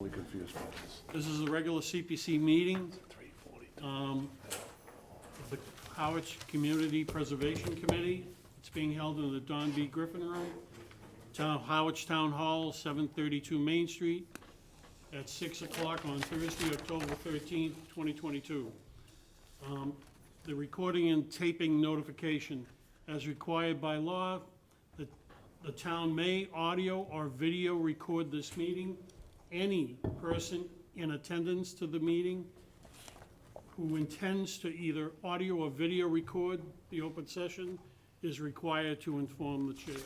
Really confused about this. This is a regular CPC meeting of the Harwich Community Preservation Committee. It's being held in the Don B. Griffin Room, Harwich Town Hall, 732 Main Street, at 6 o'clock on Thursday, October 13th, 2022. The recording and taping notification. As required by law, the town may audio or video record this meeting. Any person in attendance to the meeting who intends to either audio or video record the open session is required to inform the chair.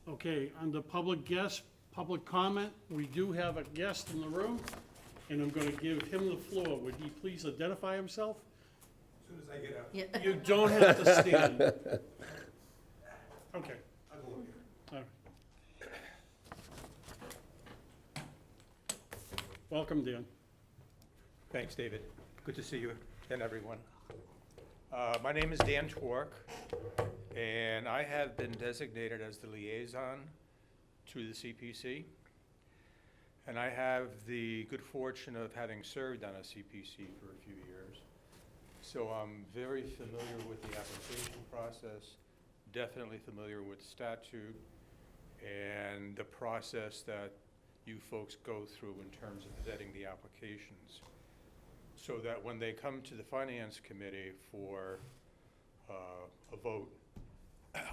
Okay, under public guest, public comment, we do have a guest in the room, and I'm gonna give him the floor. Would he please identify himself? As soon as I get up, Yeah. You don't have to stand. Okay. I'll go over here. All right. Welcome, Dan. Thanks, David. Good to see you and everyone. My name is Dan Twork, and I have been designated as the liaison to the CPC. And I have the good fortune of having served on a CPC for a few years. So I'm very familiar with the application process, definitely familiar with statute and the process that you folks go through in terms of vetting the applications, so that when they come to the Finance Committee for a vote,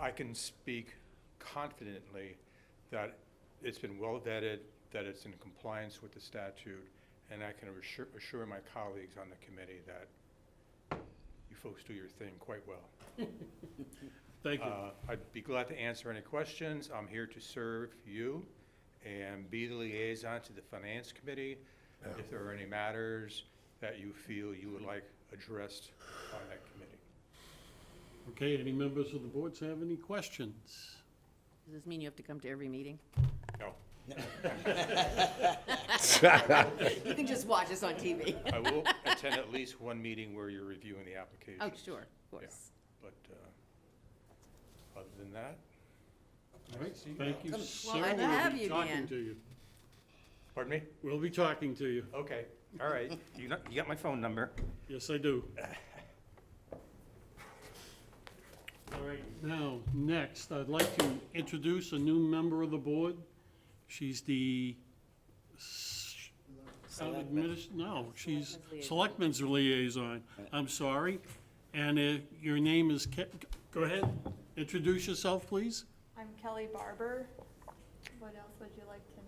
I can speak confidently that it's been well vetted, that it's in compliance with the statute, and I can assure my colleagues on the committee that you folks do your thing quite well. Thank you. I'd be glad to answer any questions. I'm here to serve you and be the liaison to the Finance Committee if there are any matters that you feel you would like addressed on that committee. Okay, any members of the board have any questions? Does this mean you have to come to every meeting? No, You can just watch us on TV. I will attend at least one meeting where you're reviewing the application. Oh, sure, of course. But other than that, All right, thank you, Well, sir. glad to We'll have be you, talking Dan. to you. pardon me? We'll be talking to you. Okay, all right. You got my phone number. Yes, I do. All right, now, next, I'd like to introduce a new member of the board. She's the no, she's Selectmen's Liaison. I'm sorry. And your name is, go ahead, introduce yourself, please. I'm Kelly Barber. What else would you like to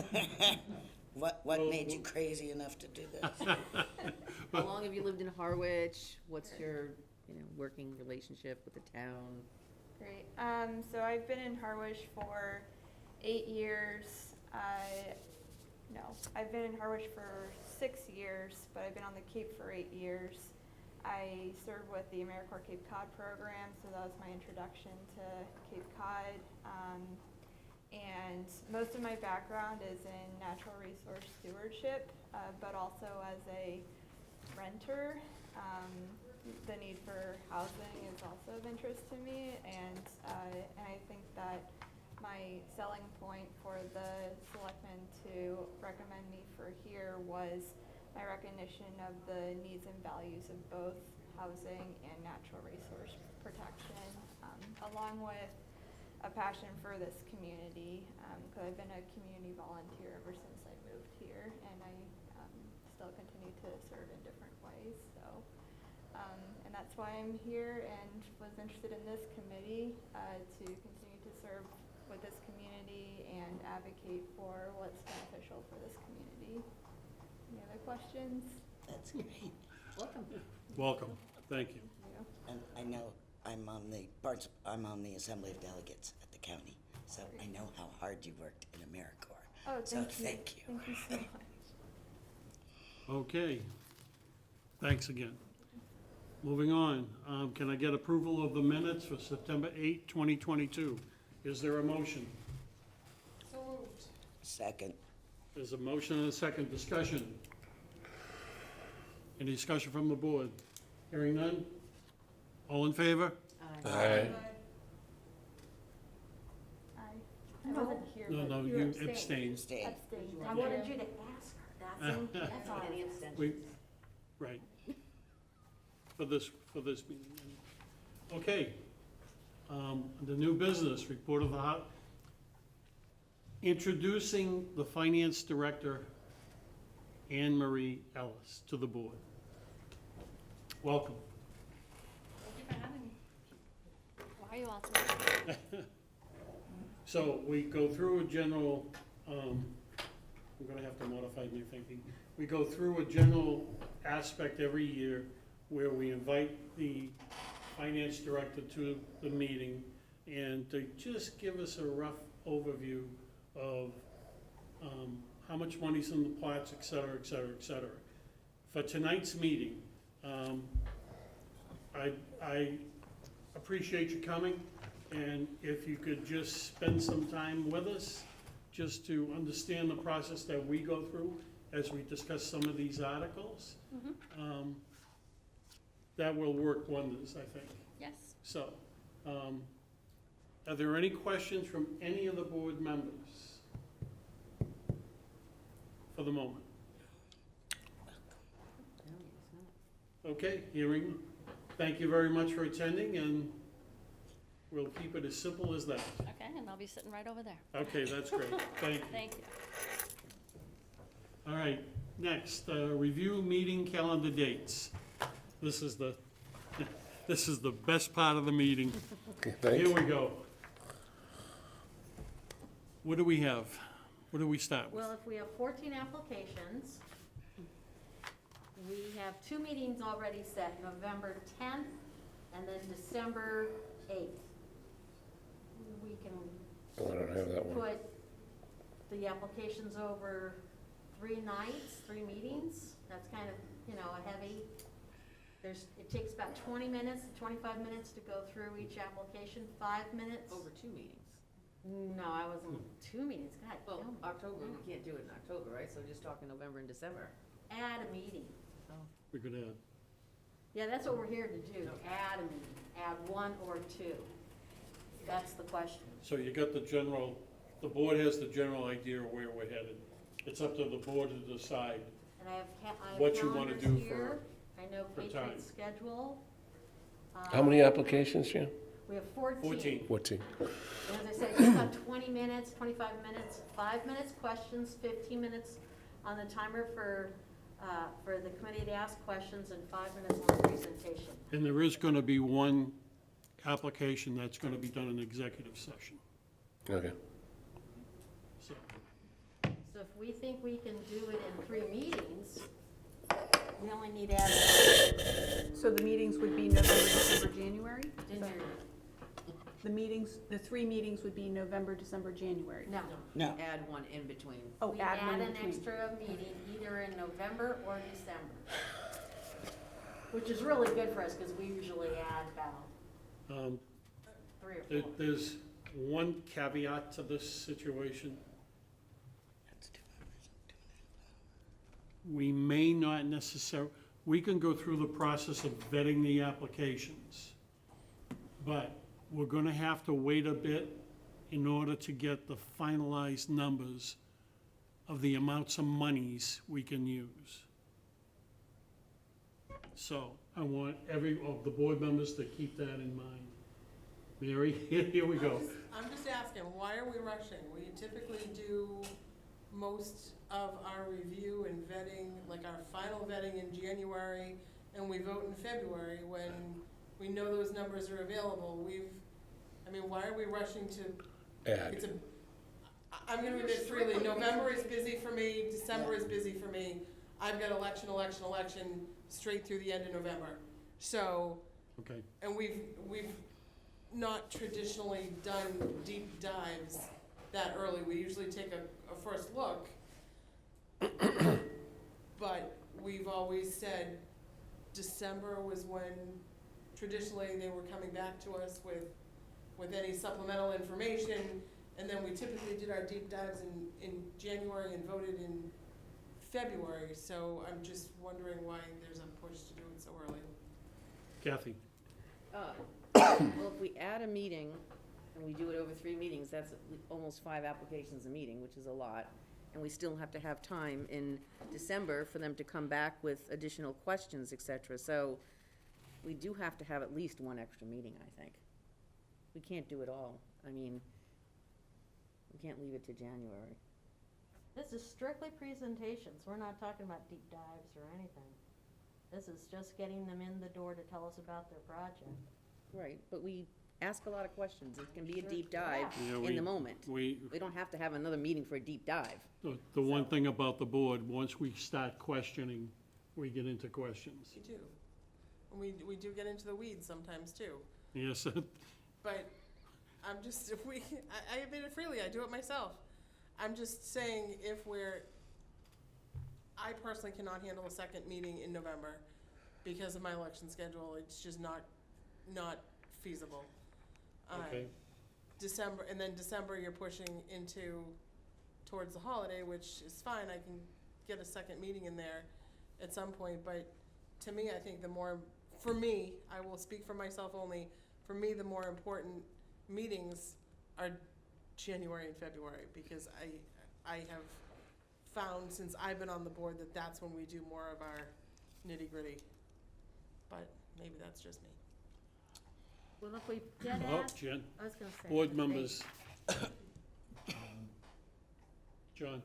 know? What made you crazy enough to do this? How long have you lived in Harwich? What's your, working relationship with the town? Great. So I've been in Harwich for 8 years. I've been in Harwich for 6 years, but I've been on the Cape for 8 years. I served with the AmeriCorps Cape Cod program, so that was my introduction to Cape Cod. And most of my background is in natural resource stewardship, but also as a renter. The need for housing is also of interest to me, and I think that my selling point for the selectmen to recommend me for here was my recognition of the needs and values of both housing and natural resource protection, along with a passion for this community, because I've been a community volunteer ever since I moved here, and I still continue to serve in different ways. So, and that's why I'm here, and was interested in this committee to continue to serve with this community and advocate for what's beneficial for this community. Any other questions? That's great. Welcome. Welcome, thank you. And I know I'm on the Assembly of Delegates at the county, so I know how hard you worked in AmeriCorps. Oh, So thank you. thank you. Thank you so much. Okay, thanks again. Moving on, can I get approval of the minutes for September 8, 2022? Is there a motion? So moved. Second. There's a motion and a second. Discussion. Any discussion from the board? Hearing none? All in favor? Aye. Aye. Aye. I wasn't here. No, but no, you you abstained. abstained. Stay. Abstained. I wanted you to ask her, that's all. Any abstentions? We, right. For this meeting. Okay. The new business, report of the introducing the finance director, Anne Marie Ellis, to the board. Welcome. Thank you for having me. Why are you all tonight? So we go through a general, I'm gonna have to modify my thinking. We go through a general aspect every year where we invite the finance director to the meeting and to just give us a rough overview of how much money's in the plots, et cetera, et cetera, et cetera. For tonight's meeting, I appreciate you coming, and if you could just spend some time with us, just to understand the process that we go through as we discuss some of these articles, that will work wonders, I think. Yes. So, are there any questions from any of the board members for the moment? No, it's not. Okay, hearing, thank you very much for attending, and we'll keep it as simple as that. Okay, and I'll be sitting right over there. Okay, that's great, thank you. Thank you. All right, next, review meeting calendar dates. This is the, this is the best part of the meeting. Here we go. What do we have? What do we start with? Well, if we have 14 applications, we have 2 meetings already set, November 10th and then December 8th. We can Oh, I don't have that one. put the applications over 3 nights, 3 meetings. That's kind of, a heavy. It takes about 20 minutes, 25 minutes to go through each application, 5 minutes. Over 2 meetings. No, I wasn't, 2 meetings, God. Well, damn. October, you can't do it in October, right? So just talking November and December. Add a meeting. We could add. Yeah, that's what we're here to do, add a meeting, add 1 or 2. That's the question. So you got the general, the board has the general idea of where we're headed. It's up to the board to decide. And I have What you wanna calendars do here. I know for time. Patriot's schedule. How many applications, Jan? We have 14. 14. 14. And as I said, it's about 20 minutes, 25 minutes, 5 minutes questions, 15 minutes on the timer for the committee to ask questions, and 5 minutes on the presentation. And there is gonna be one application that's gonna be done in executive session, Okay. so. So if we think we can do it in 3 meetings, we only need to add So the meetings would be November, December, January? January. The 3 meetings would be November, December, January? No. No, Add one in between. Oh, We add one add in an between. extra meeting either in November or December, which is really good for us because we usually add about 3 or 4. There's one caveat to this situation. that's 2 hours, 2.5 hours. We may not necessarily, we can go through the process of vetting the applications, but we're gonna have to wait a bit in order to get the finalized numbers of the amounts of monies we can use. So I want of the board members to keep that in mind. Mary, here we go. I'm just asking, why are we rushing? We typically do most of our review and vetting, like our final vetting in January, and we vote in February when we know those numbers are available. Why are we rushing to, Add. I'm gonna admit freely, November is busy for me, December is busy for me. I've got election, straight through the end of November. So, Okay, and we've not traditionally done deep dives that early. We usually take a first look. But we've always said December was when traditionally they were coming back to us with any supplemental information. And then we typically did our deep dives in January and voted in February. So I'm just wondering why there's a push to do it so early. Kathy, Well, if we add a meeting and we do it over 3 meetings, that's almost 5 applications a meeting, which is a lot. And we still have to have time in December for them to come back with additional questions, et cetera. So we do have to have at least 1 extra meeting, I think. We can't do it all. I mean, we can't leave it to January. This is strictly presentations. We're not talking about deep dives or anything. This is just getting them in the door to tell us about their project. Right, but we ask a lot of questions. It can be a deep dive Yeah, in we- the moment. We, We don't have to have another meeting for a deep dive. the one thing about the board, once we start questioning, we get into questions. We do. And we do get into the weeds sometimes too. Yes, But I'm just, if we, I admit it freely, I do it myself. I'm just saying I personally cannot handle a second meeting in November because of my election schedule. It's just not feasible. okay. December, and then December, you're pushing towards the holiday, which is fine. I can get a second meeting in there at some point, but to me, I think for me, I will speak for myself only, for me, the more important meetings are January and February, because I have found since I've been on the board that that's when we do more of our nitty-gritty. But maybe that's just me. Well, if we get Oh, asked, Jen, I was gonna say. board if they- members. John?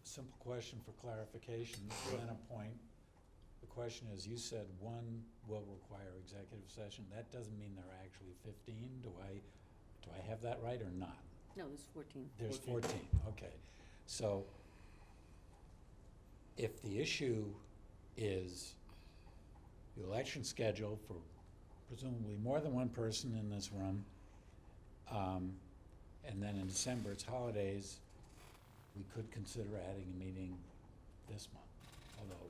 Simple question for clarification, and then a point. The question is, you said 1 will require executive session. That doesn't mean there are actually 15. Do I have that right or not? No, there's 14. There's 14, okay. So if the issue is the election schedule for presumably more than 1 person in this room, and then in December it's holidays, we could consider adding a meeting this month. Although,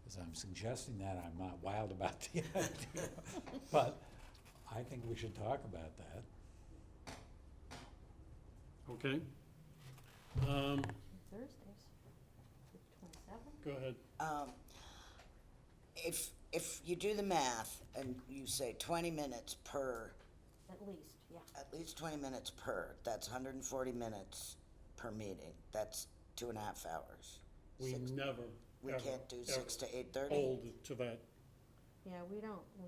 as I'm suggesting that, I'm not wild about the idea. But I think we should talk about that. Okay. Thursdays, 27th? Go ahead. If you do the math and you say 20 minutes per, At least, yeah. at least 20 minutes per, that's 140 minutes per meeting. That's 2.5 hours. We Six- never, We ever, can't do ever 6 to 8:30? hold to that. Yeah, we don't, I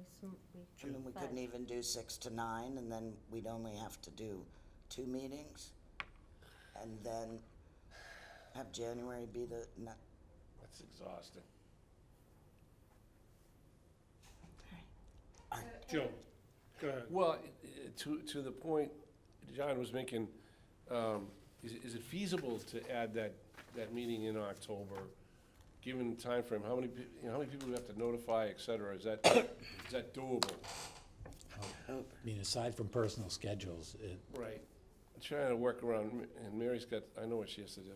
mean, we couldn't even do 6 to 9, and then we'd only have to do 2 meetings, and then have January be the, That's exhausting. Joe, go ahead. Well, to the point John was making, is it feasible to add that meeting in October, given the timeframe? How many people we have to notify, et cetera? Is that doable? I mean, aside from personal schedules, Right. I'm trying to work around, and Mary's got, I know what she has to do.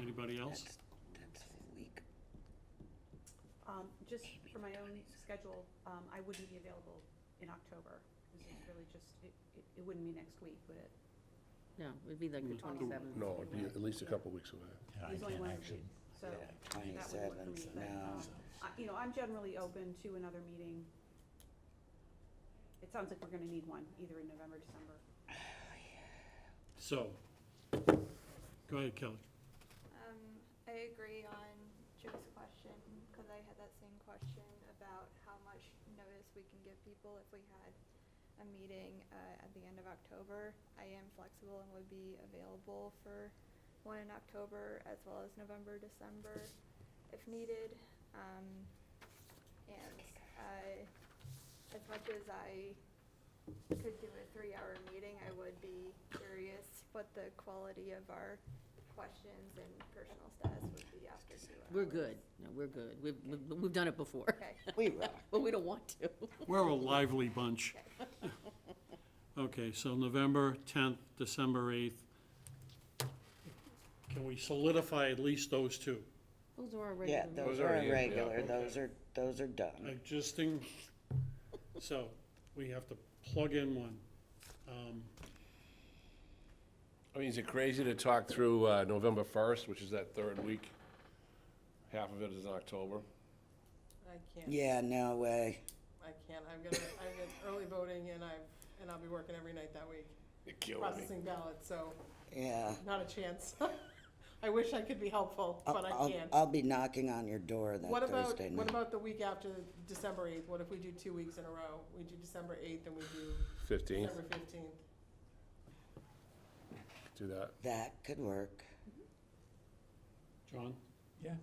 Anybody else? that's a week. Just for my own schedule, I wouldn't be available in October. This is really just, it wouldn't be next week, would it? No, it'd be like the 27th. No, it'd be at least a couple weeks away. I There's only can't one actually. week, so Yeah, that would work for me. 27th, But, no. I'm generally open to another meeting. It sounds like we're gonna need one, either in November, December. So, go ahead, Kelly. I agree on Joe's question, because I had that same question about how much notice we can give people if we had a meeting at the end of October. I am flexible and would be available for one in October as well as November, December, if needed. And as much as I could do a 3-hour meeting, I would be curious what the quality of our questions and personal status would be after 2 hours. We're good. No, we're good. We've done it before. Okay. We rock. But we don't want to. We're a lively bunch. Okay, so November 10th, December 8th. Can we solidify at least those two? Those are our Yeah, regular. those Those are are in, yeah, regular, okay. those are done. Existing, so we have to plug in one. I mean, is it crazy to talk through November 1st, which is that third week? half of it is in October. I can't. Yeah, no way. I can't. I've got early voting and I'll be working every night that week, You're killing me. processing ballots, so Yeah. not a chance. I wish I could be helpful, but I can't. I'll be knocking on your door that What about, Thursday night. what about the week after December 8th? What if we do 2 weeks in a row? We do December 8th and we do 15th, December 15th. do that. That could work. John, Yeah.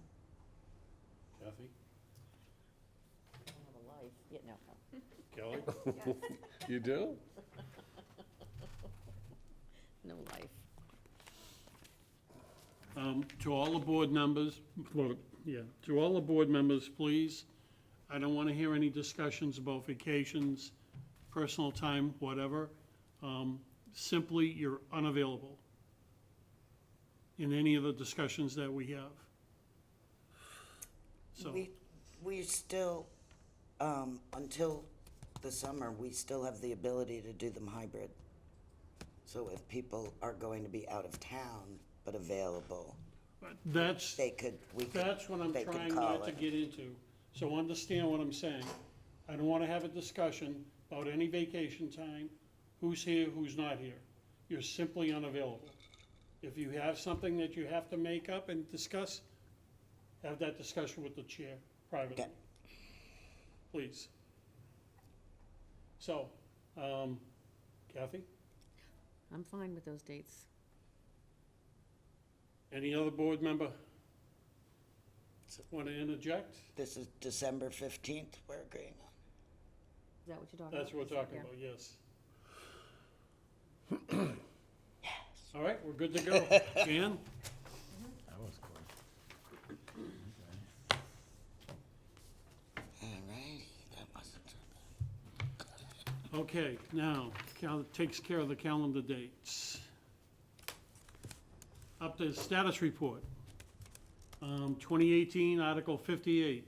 Kathy, I don't have a life. Yeah, no. Kelly? You do? No life. To all the board members, to all the board members, please, I don't want to hear any discussions about vacations, personal time, whatever. Simply, you're unavailable in any of the discussions that we have. So, We still, until the summer, we still have the ability to do them hybrid. So if people are going to be out of town but available, but that's, they could, that's what I'm they could trying call not to it. get into. So understand what I'm saying. I don't want to have a discussion about any vacation time, who's here, who's not here. You're simply unavailable. If you have something that you have to make up and discuss, have that discussion with the chair privately. Okay. Please. So, Kathy, I'm fine with those dates. any other board member want to interject? This is December 15th we're agreeing on. Is that what you're talking about? That's what we're talking Yeah. about, yes. All right, we're good to go. Jan? That was quick. All right, that wasn't. Okay, now, takes care of the calendar dates. Up to status report. 2018, Article 58.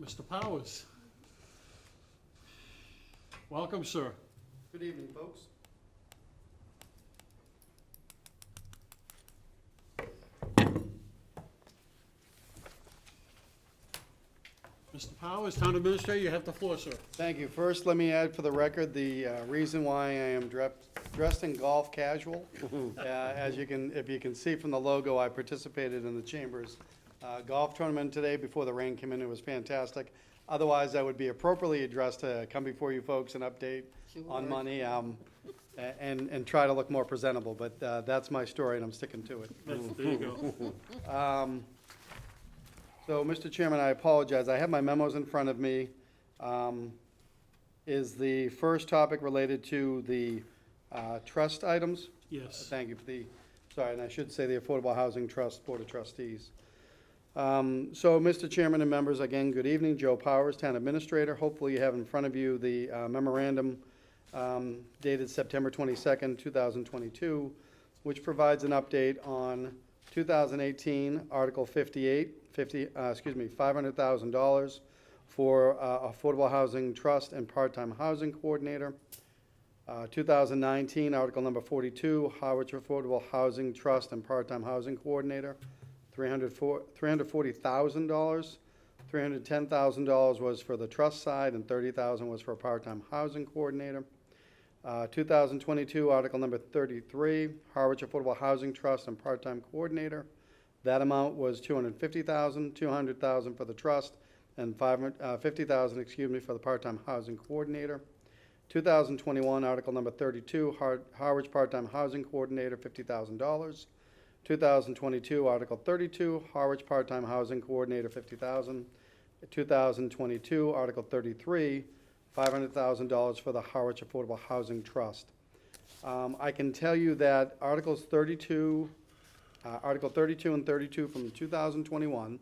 Mr. Powers. Welcome, sir. Good evening, folks. Mr. Powers, Town Administrator, you have the floor, sir. Thank you. First, let me add for the record the reason why I am dressed in golf casual. As you can, if you can see from the logo, I participated in the Chamber's golf tournament today before the rain came in. It was fantastic. Otherwise, I would be appropriately dressed to come before you folks and update on money and try to look more presentable. But that's my story, and I'm sticking to it. There you go. So, Mr. Chairman, I apologize. I have my memos in front of me. Is the first topic related to the trust items? Yes. Thank you for the, sorry, and I should say the Affordable Housing Trust Board of Trustees. So, Mr. Chairman and members, again, good evening. Joe Powers, Town Administrator. Hopefully you have in front of you the memorandum dated September 22nd, 2022, which provides an update on 2018 Article 58, $500,000 for Affordable Housing Trust and Part-Time Housing Coordinator. 2019 Article number 42, Harwich Affordable Housing Trust and Part-Time Housing Coordinator, $340,000. $310,000 was for the trust side and $30,000 was for a part-time housing coordinator. 2022 Article number 33, Harwich Affordable Housing Trust and Part-Time Coordinator. That amount was $250,000, $200,000 for the trust, and $50,000, for the part-time housing coordinator. 2021 Article number 32, Harwich Part-Time Housing Coordinator, $50,000. 2022 Article 32, Harwich Part-Time Housing Coordinator, $50,000. 2022 Article 33, $500,000 for the Harwich Affordable Housing Trust. I can tell you that Article 32 and 32 from 2021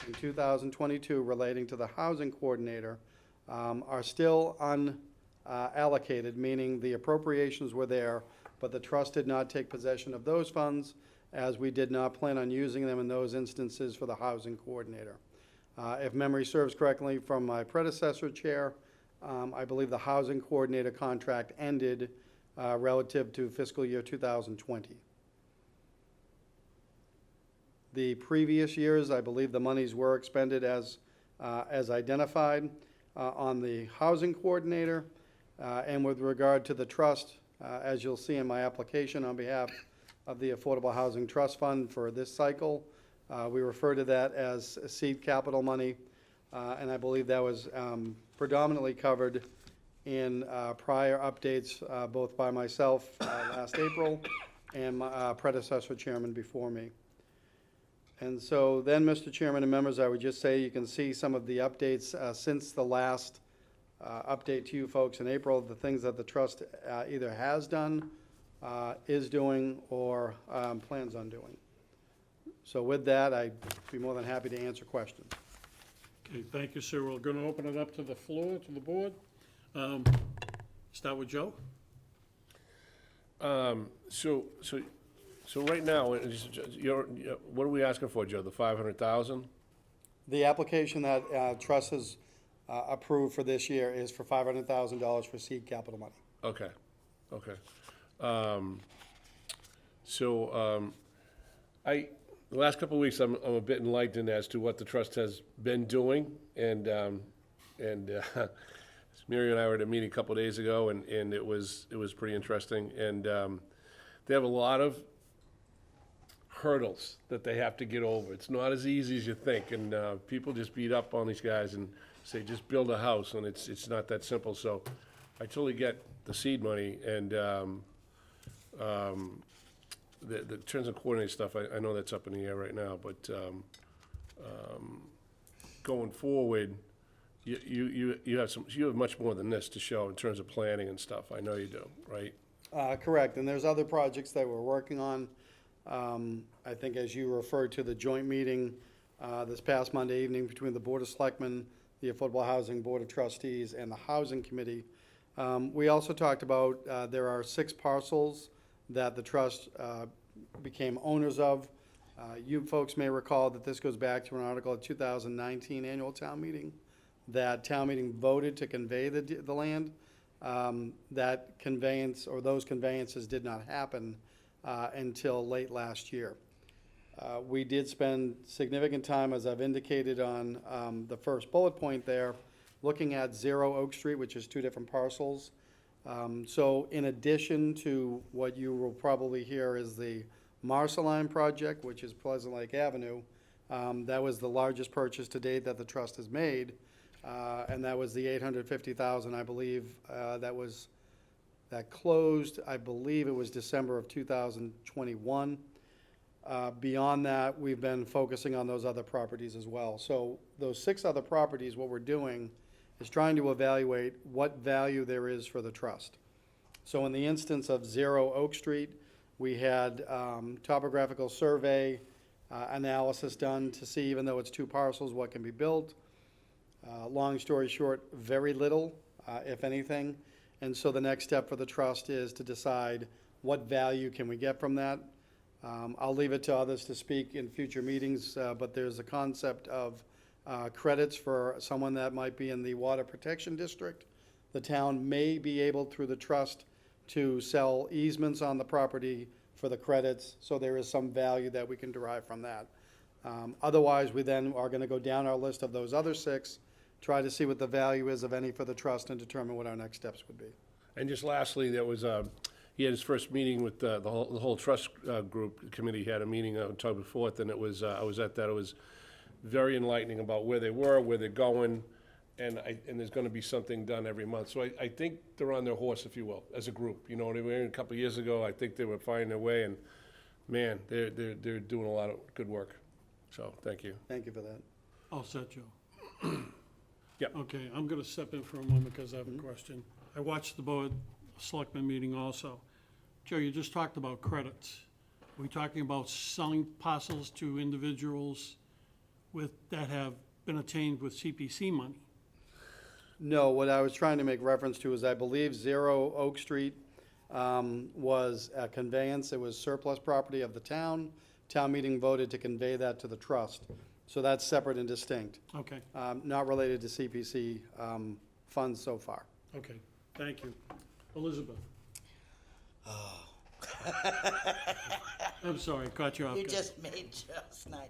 and 2022 relating to the housing coordinator are still unallocated, meaning the appropriations were there, but the trust did not take possession of those funds, as we did not plan on using them in those instances for the housing coordinator. If memory serves correctly from my predecessor chair, I believe the housing coordinator contract ended relative to fiscal year 2020. the previous years. I believe the monies were expended as identified on the housing coordinator. And with regard to the trust, as you'll see in my application on behalf of the Affordable Housing Trust Fund for this cycle, we refer to that as seed capital money. And I believe that was predominantly covered in prior updates, both by myself last April and my predecessor chairman before me. And so then, Mr. Chairman and members, I would just say you can see some of the updates since the last update to you folks in April, the things that the trust either has done, is doing, or plans on doing. So with that, I'd be more than happy to answer questions. Okay, thank you, sir. We're going to open it up to the floor, to the board. Start with Joe. So right now, what are we asking for, Joe? The 500,000? The application that trust has approved for this year is for $500,000 for seed capital money. Okay, okay. The last couple of weeks, I'm a bit enlightened as to what the trust has been doing, and Mary and I were at a meeting a couple of days ago, and it was pretty interesting, and they have a lot of hurdles that they have to get over. It's not as easy as you think, and people just beat up on these guys and say, just build a house, and it's not that simple. So I totally get the seed money, and the terms and coordinate stuff, I know that's up in the air right now, but going forward, you have much more than this to show in terms of planning and stuff. I know you do, right? Correct, and there's other projects that we're working on. I think as you referred to the joint meeting this past Monday evening between the Board of Selectmen, the Affordable Housing Board of Trustees, and the Housing Committee. We also talked about there are 6 parcels that the trust became owners of. You folks may recall that this goes back to an article at 2019 annual town meeting, that town meeting voted to convey the land. That conveyance, or those conveyances, did not happen until late last year. We did spend significant time, as I've indicated on the first bullet point there, looking at 0 Oak Street, which is 2 different parcels. So in addition to what you will probably hear is the Marceline project, which is Pleasant Lake Avenue, that was the largest purchase to date that the trust has made, and that was the $850,000, I believe, that closed. I believe it was December of 2021. Beyond that, we've been focusing on those other properties as well. So those 6 other properties, what we're doing is trying to evaluate what value there is for the trust. So in the instance of 0 Oak Street, we had topographical survey analysis done to see, even though it's 2 parcels, what can be built. Long story short, very little, if anything. And so the next step for the trust is to decide what value can we get from that. I'll leave it to others to speak in future meetings, but there's a concept of credits for someone that might be in the water protection district. The town may be able, through the trust, to sell easements on the property for the credits, so there is some value that we can derive from that. Otherwise, we then are going to go down our list of those other 6, try to see what the value is of any for the trust, and determine what our next steps would be. And just lastly, there was he had his first meeting with the whole trust group committee. He had a meeting on October 4th, and it was I was at that. It was very enlightening about where they were, where they're going, and there's going to be something done every month. So I think they're on their horse, if you will, as a group. You know what I mean? A couple of years ago, I think they were finding their way, and man, they're doing a lot of good work. So thank you. Thank you for that. All set, Joe. Yep. Okay, I'm going to step in for a moment because I have a question. I watched the Board Selectmen meeting also. Joe, you just talked about credits. Are we talking about selling parcels to individuals that have been attained with CPC money? No, what I was trying to make reference to is I believe 0 Oak Street was a conveyance. It was surplus property of the town. Town meeting voted to convey that to the trust. So that's separate and distinct. Okay, Not related to CPC funds so far. okay, thank you. Elizabeth? I'm sorry, caught you off You guard. just made Joe's night.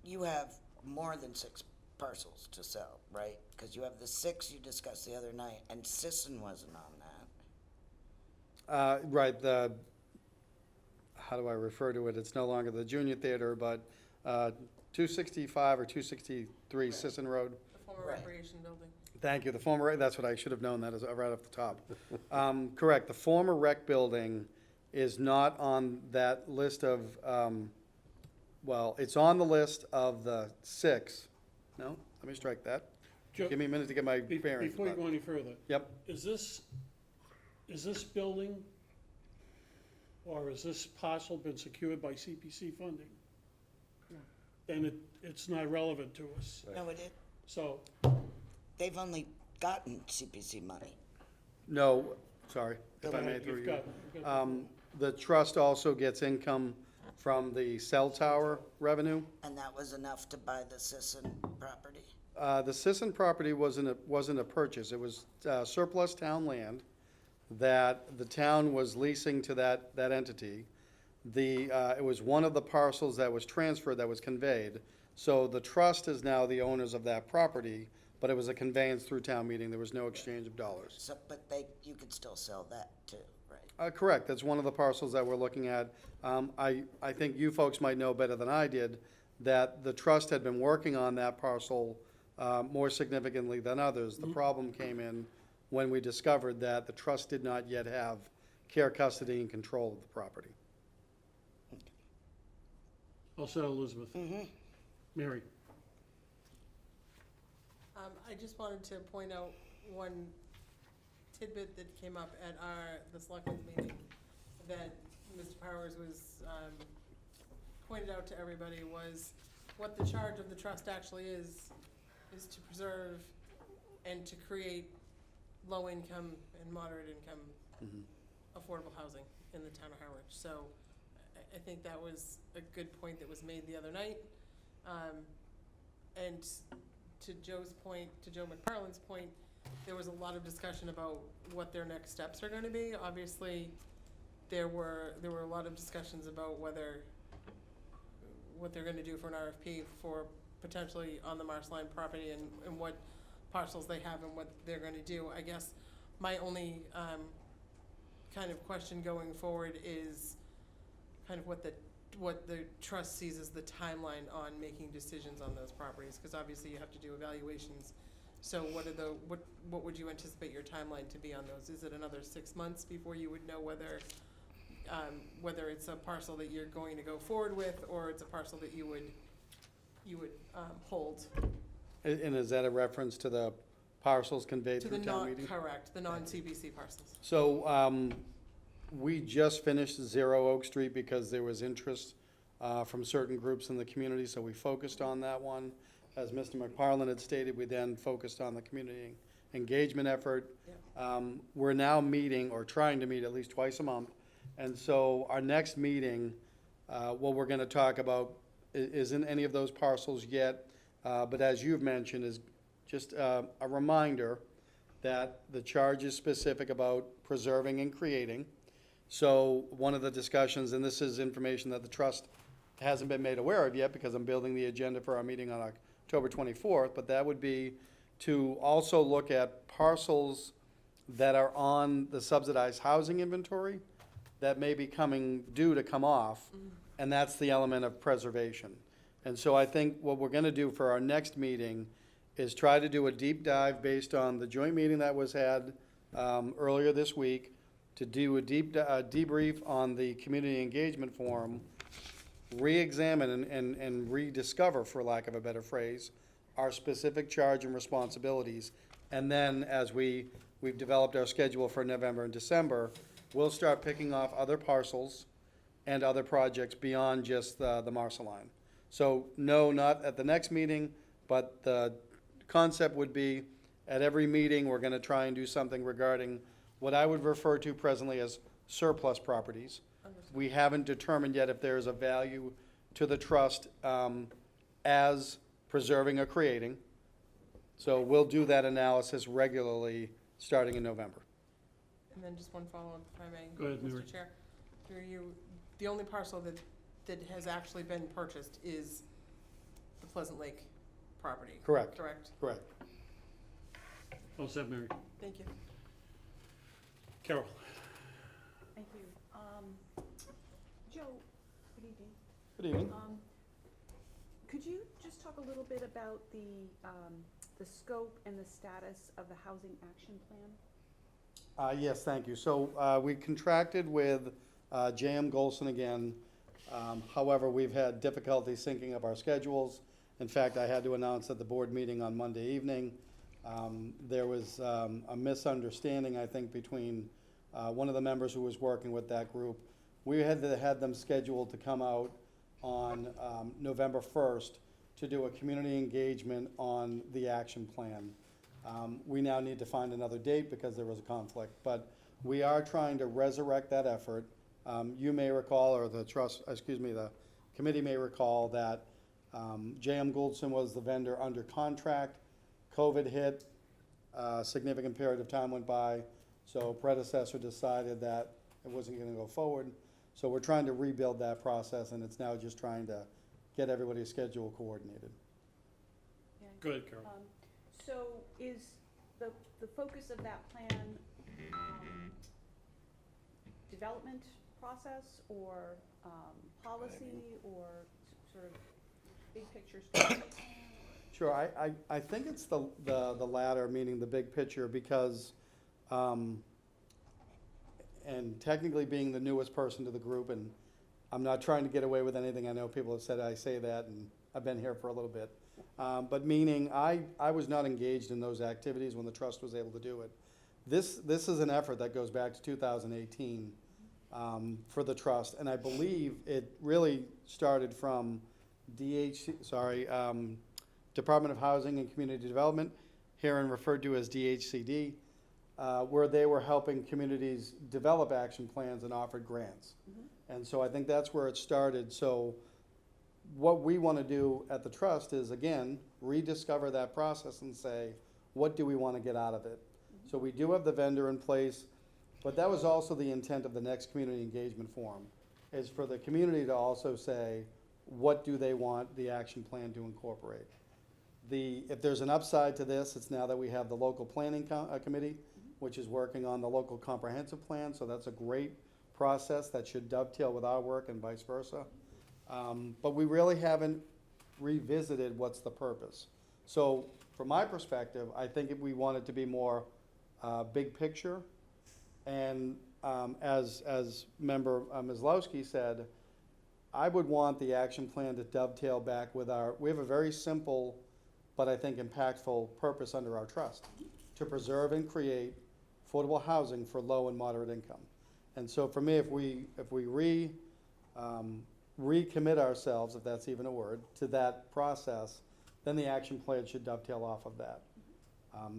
You have more than 6 parcels to sell, right? Because you have the 6 you discussed the other night, and Sisson wasn't on that. Right, how do I refer to it? It's no longer the Junior Theater, but 265 or 263 Sisson Road. The former Right. recreation building. Thank you, the former, that's what I should have known, that is right off the top. Correct, the former rec building is not on that list of, well, it's on the list of the 6. No, let me strike that. Joe, Give me a minute to get my bearings. Before you but- go any further, Yep, is this building, or is this parcel been secured by CPC funding? Then it's not relevant to us. No, it is. So, They've only gotten CPC money. no, sorry, if I may you've through you. got, The trust also gets income from the cell tower revenue. And that was enough to buy the Sisson property? The Sisson property wasn't a purchase, it was surplus town land that the town was leasing to that entity. It was one of the parcels that was transferred, that was conveyed. So the trust is now the owners of that property, but it was a conveyance through town meeting, there was no exchange of dollars. So, but you could still sell that too, right? Correct, that's one of the parcels that we're looking at. I think you folks might know better than I did, that the trust had been working on that parcel more significantly than others. The problem came in when we discovered that the trust did not yet have care, custody, and control of the property. I'll say Elizabeth. Mary? I just wanted to point out one tidbit that came up at the selectmen's meeting that Mr. Powers was, pointed out to everybody was what the charge of the trust actually is to preserve and to create low-income and moderate-income affordable housing in the town of Harwich. So I think that was a good point that was made the other night. And to Joe's point, to Joe McFarland's point, there was a lot of discussion about what their next steps are gonna be. Obviously, there were a lot of discussions about what they're gonna do for an RFP for potentially on the Marshline property and what parcels they have and what they're gonna do. I guess my only kind of question going forward is kind of what the trust sees as the timeline on making decisions on those properties, because obviously you have to do evaluations. So what would you anticipate your timeline to be on those? Is it another 6 months before you would know whether it's a parcel that you're going to go forward with, or it's a parcel that you would hold? And is that a reference to the parcels conveyed To through the town meeting? correct, the non-CBC parcels. So, we just finished 0 Oak Street because there was interest from certain groups in the community, so we focused on that one. As Mr. McFarland had stated, we then focused on the community engagement effort. We're now meeting, or trying to meet at least twice a month. And so our next meeting, what we're gonna talk about isn't any of those parcels yet, but as you've mentioned, is just a reminder that the charge is specific about preserving and creating. So one of the discussions, and this is information that the trust hasn't been made aware of yet because I'm building the agenda for our meeting on October 24th, but that would be to also look at parcels that are on the subsidized housing inventory that may be due to come off, and that's the element of preservation. And so I think what we're gonna do for our next meeting is try to do a deep dive based on the joint meeting that was had earlier this week, to do a debrief on the community engagement forum, re-examine and rediscover, for lack of a better phrase, our specific charge and responsibilities. And then, as we've developed our schedule for November and December, we'll start picking off other parcels and other projects beyond just the Marceline. So, no, not at the next meeting, but the concept would be, at every meeting, we're gonna try and do something regarding what I would refer to presently as surplus properties. We haven't determined yet if there is a value to the trust as preserving or creating. So we'll do that analysis regularly, starting in November. And then just one follow-up, if I may. Go ahead, Mary. Mr. Chair, through you, the only parcel that has actually been purchased is the Pleasant Lake property? Correct. Correct? Correct. All set, Mary. Thank you. Carol? Thank you. Joe, good evening. Good evening. Could you just talk a little bit about the scope and the status of the housing action plan? Yes, thank you. So we contracted with J.M. Golson again. However, we've had difficulty syncing up our schedules. In fact, I had to announce at the board meeting on Monday evening, there was a misunderstanding, I think, between one of the members who was working with that group. We had them scheduled to come out on November 1st to do a community engagement on the action plan. We now need to find another date because there was a conflict, but we are trying to resurrect that effort. You may recall, or the committee may recall that J.M. Gouldson was the vendor under contract. COVID hit, a significant period of time went by, so predecessor decided that it wasn't gonna go forward. So we're trying to rebuild that process, and it's now just trying to get everybody's schedule coordinated. Go ahead, Carol. So is the focus of that plan development process or policy or sort of big picture strategy? Sure, I think it's the latter, meaning the big picture, because, and technically being the newest person to the group, and I'm not trying to get away with anything, I know people have said I say that, and I've been here for a little bit. But meaning, I was not engaged in those activities when the trust was able to do it. This is an effort that goes back to 2018 for the trust, and I believe it really started from Department of Housing and Community Development, herein referred to as DHCD, where they were helping communities develop action plans and offered grants. And so I think that's where it started. So what we want to do at the trust is, again, rediscover that process and say, what do we want to get out of it? So we do have the vendor in place, but that was also the intent of the next community engagement forum, is for the community to also say, what do they want the action plan to incorporate? If there's an upside to this, it's now that we have the local planning committee, which is working on the local comprehensive plan, so that's a great process that should dovetail with our work and vice versa. But we really haven't revisited what's the purpose. So from my perspective, I think if we want it to be more big picture, and as member Maslowski said, I would want the action plan to dovetail back with we have a very simple, but I think impactful purpose under our trust, to preserve and create affordable housing for low and moderate income. And so for me, if we recommit ourselves, if that's even a word, to that process, then the action plan should dovetail off of that.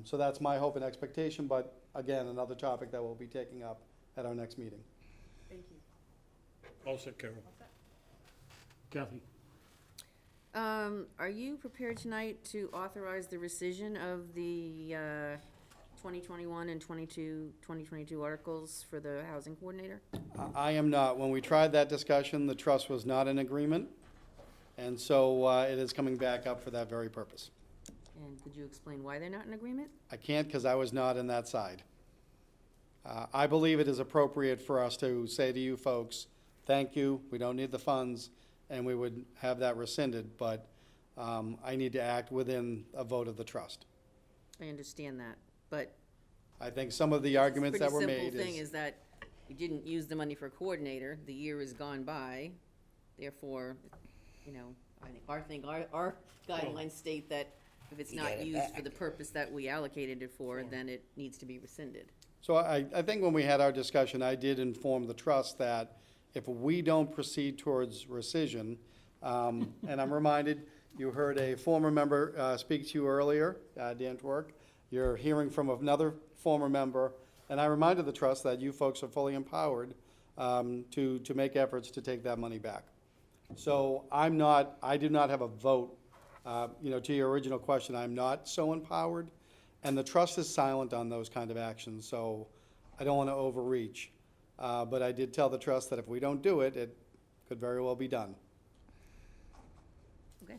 So that's my hope and expectation, but again, another topic that we'll be taking up at our next meeting. Thank you. All set, Carol. All set? Kathy? Are you prepared tonight to authorize the rescission of the 2021 and 2022 articles for the housing coordinator? I am not. When we tried that discussion, the trust was not in agreement, and so it is coming back up for that very purpose. And could you explain why they're not in agreement? I can't because I was not in that side. I believe it is appropriate for us to say to you folks, thank you, we don't need the funds, and we would have that rescinded, but I need to act within a vote of the trust. I understand that, but I think some of the arguments that were pretty made simple thing is that we didn't use the money for a coordinator, the year has gone by, therefore, you know, I think our guidelines state that if it's You not get it used for back. the purpose that we allocated it for, then it needs to be rescinded. So I think when we had our discussion, I did inform the trust that if we don't proceed towards rescission, and I'm reminded, you heard a former member speak to you earlier, Dan Twerk. You're hearing from another former member, and I reminded the trust that you folks are fully empowered to make efforts to take that money back. So I do not have a vote To your original question, I'm not so empowered, and the trust is silent on those kind of actions, so I don't want to overreach. But I did tell the trust that if we don't do it, it could very well be done. Okay.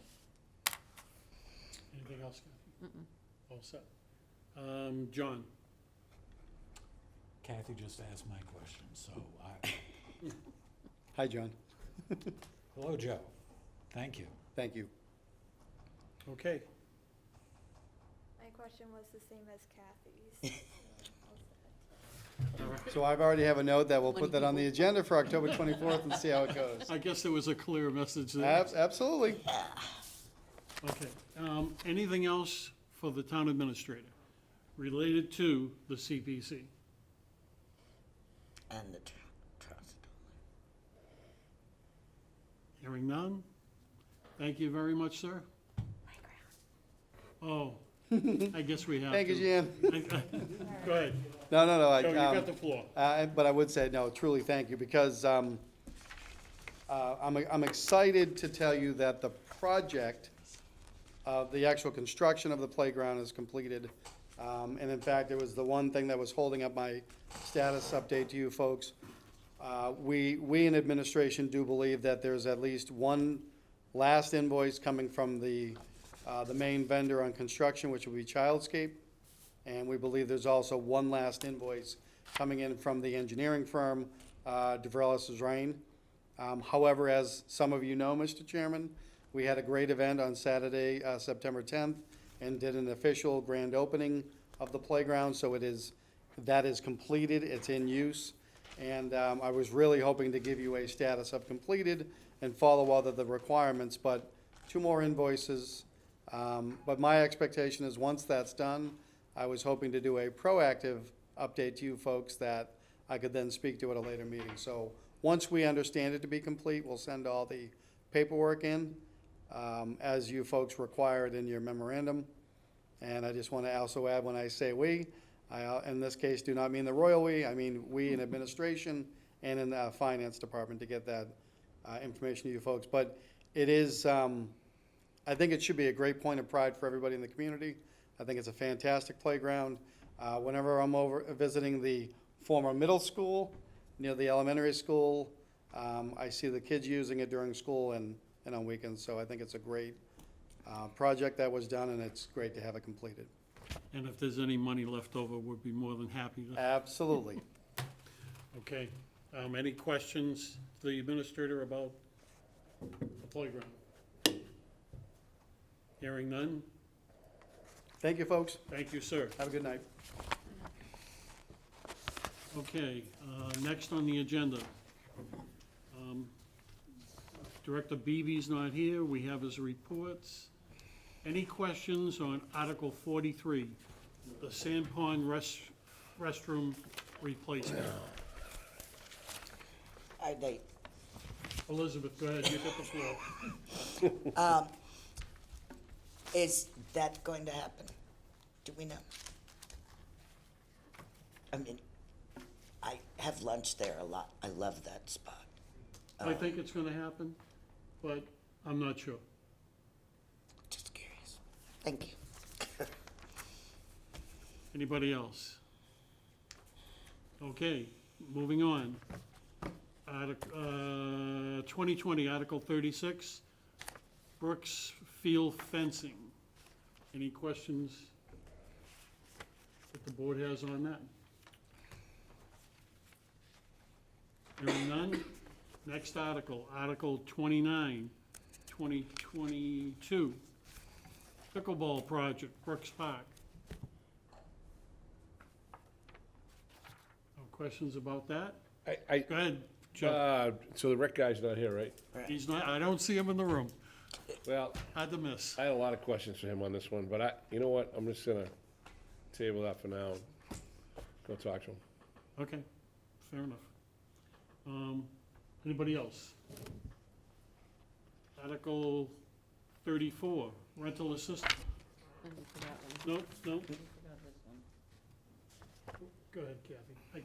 Anything else, Kathy? All set. John? Kathy just asked my question, so I, Hi, John. hello, Joe. Thank you. Thank you. Okay. My question was the same as Kathy's. All right. So I've already have a note that we'll put that on the agenda for October 24th and see how it goes. I guess there was a clear message there. Absolutely. Okay. Anything else for the town administrator related to the CPC? And the trust. Hearing none? Thank you very much, sir. Oh, I guess we have to. Thank you, Jan. Go ahead. No. Joe, you got the floor. But I would say, no, truly thank you, because I'm excited to tell you that the project, the actual construction of the playground is completed. And in fact, it was the one thing that was holding up my status update to you folks. We in administration do believe that there's at least one last invoice coming from the main vendor on construction, which will be Childscape. And we believe there's also one last invoice coming in from the engineering firm, DeVrellis Rain. However, as some of you know, Mr. Chairman, we had a great event on Saturday, September 10th, and did an official grand opening of the playground, so that is completed, it's in use. And I was really hoping to give you a status of completed and follow all of the requirements, but 2 more invoices. But my expectation is, once that's done, I was hoping to do a proactive update to you folks that I could then speak to at a later meeting. So once we understand it to be complete, we'll send all the paperwork in, as you folks required in your memorandum. And I just want to also add, when I say we, I, in this case, do not mean the royal we, I mean we in administration and in the finance department, to get that information to you folks. But it is, I think it should be a great point of pride for everybody in the community. I think it's a fantastic playground. Whenever I'm over visiting the former middle school near the elementary school, I see the kids using it during school and on weekends. So I think it's a great project that was done, and it's great to have it completed. And if there's any money left over, we'd be more than happy to. Absolutely. Okay. Any questions to the administrator about the playground? Hearing none? Thank you, folks. Thank you, sir. Have a good night. Okay, next on the agenda. Director Beebe's not here. We have his reports. Any questions on Article 43, the Sand Pond restroom replacement? Hi, Nate. Elizabeth, go ahead, you got the floor. Is that going to happen? Do we know? I mean, I have lunch there a lot. I love that spot. I think it's gonna happen, but I'm not sure. Just curious. Thank you. Anybody else? Okay, moving on. 2020, Article 36, Brooks Field fencing. Any questions that the board has on that? Hearing none. Next article, Article 29, 2022, pickleball project, Brooks Park. No questions about that? Go ahead, Joe. So the rec guy's not here, right? He's not, I don't see him in the room. Well, Hard to miss. I had a lot of questions for him on this one, but you know what? I'm just gonna table that for now. Go talk to him. Okay, fair enough. Anybody else? Article 34, rental assistance. Nope, nope. Go ahead, Kathy. I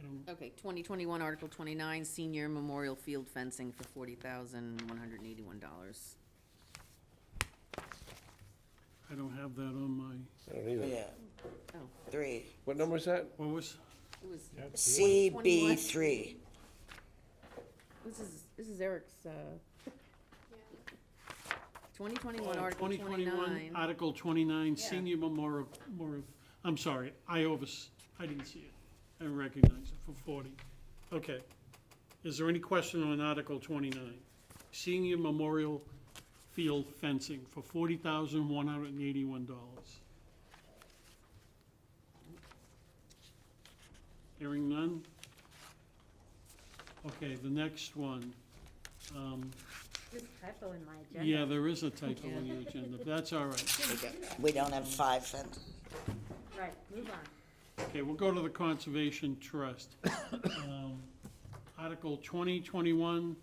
don't. Okay, 2021, Article 29, Senior Memorial Field Fencing for $40,181. have that on my, I don't either. Yeah. Oh. 3. What number is that? what was, It was, CB3. this is Eric's, 2021, oh, Article 2021, 29. Article 29, Yeah. Senior Memorial, I'm sorry, I didn't see it. I didn't recognize it for 40. Okay. Is there any question on Article 29? Senior Memorial Field fencing for $40,181. Hearing none? Okay, the next one. There's a typo in my agenda. Yeah, there is a typo in your agenda, but that's all right. We don't have 5 fences. Right, move on. Okay, we'll go to the Conservation Trust. Article 2021,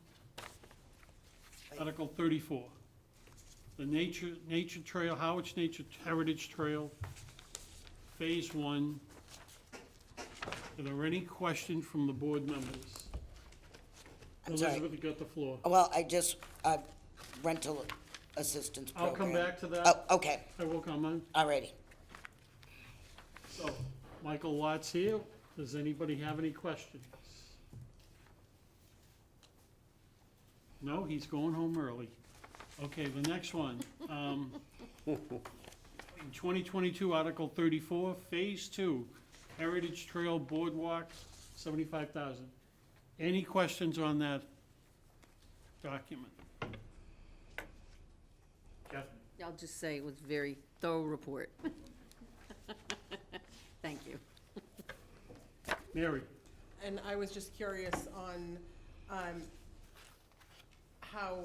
Article 34. The Nature Trail, Harwich Heritage Trail, Phase 1. Are there any questions from the board members? I'm sorry. Elizabeth, you got the floor. Well, rental assistance I'll program. come back to that. Oh, okay, I will come on. alrighty. So, Michael Lott's here. Does anybody have any questions? No, he's going home early. Okay, the next one. In 2022, Article 34, Phase 2, Heritage Trail Boardwalk, $75,000. Any questions on that document? Jeff? I'll just say it was a very thorough report. Thank you. Mary? And I was just curious on how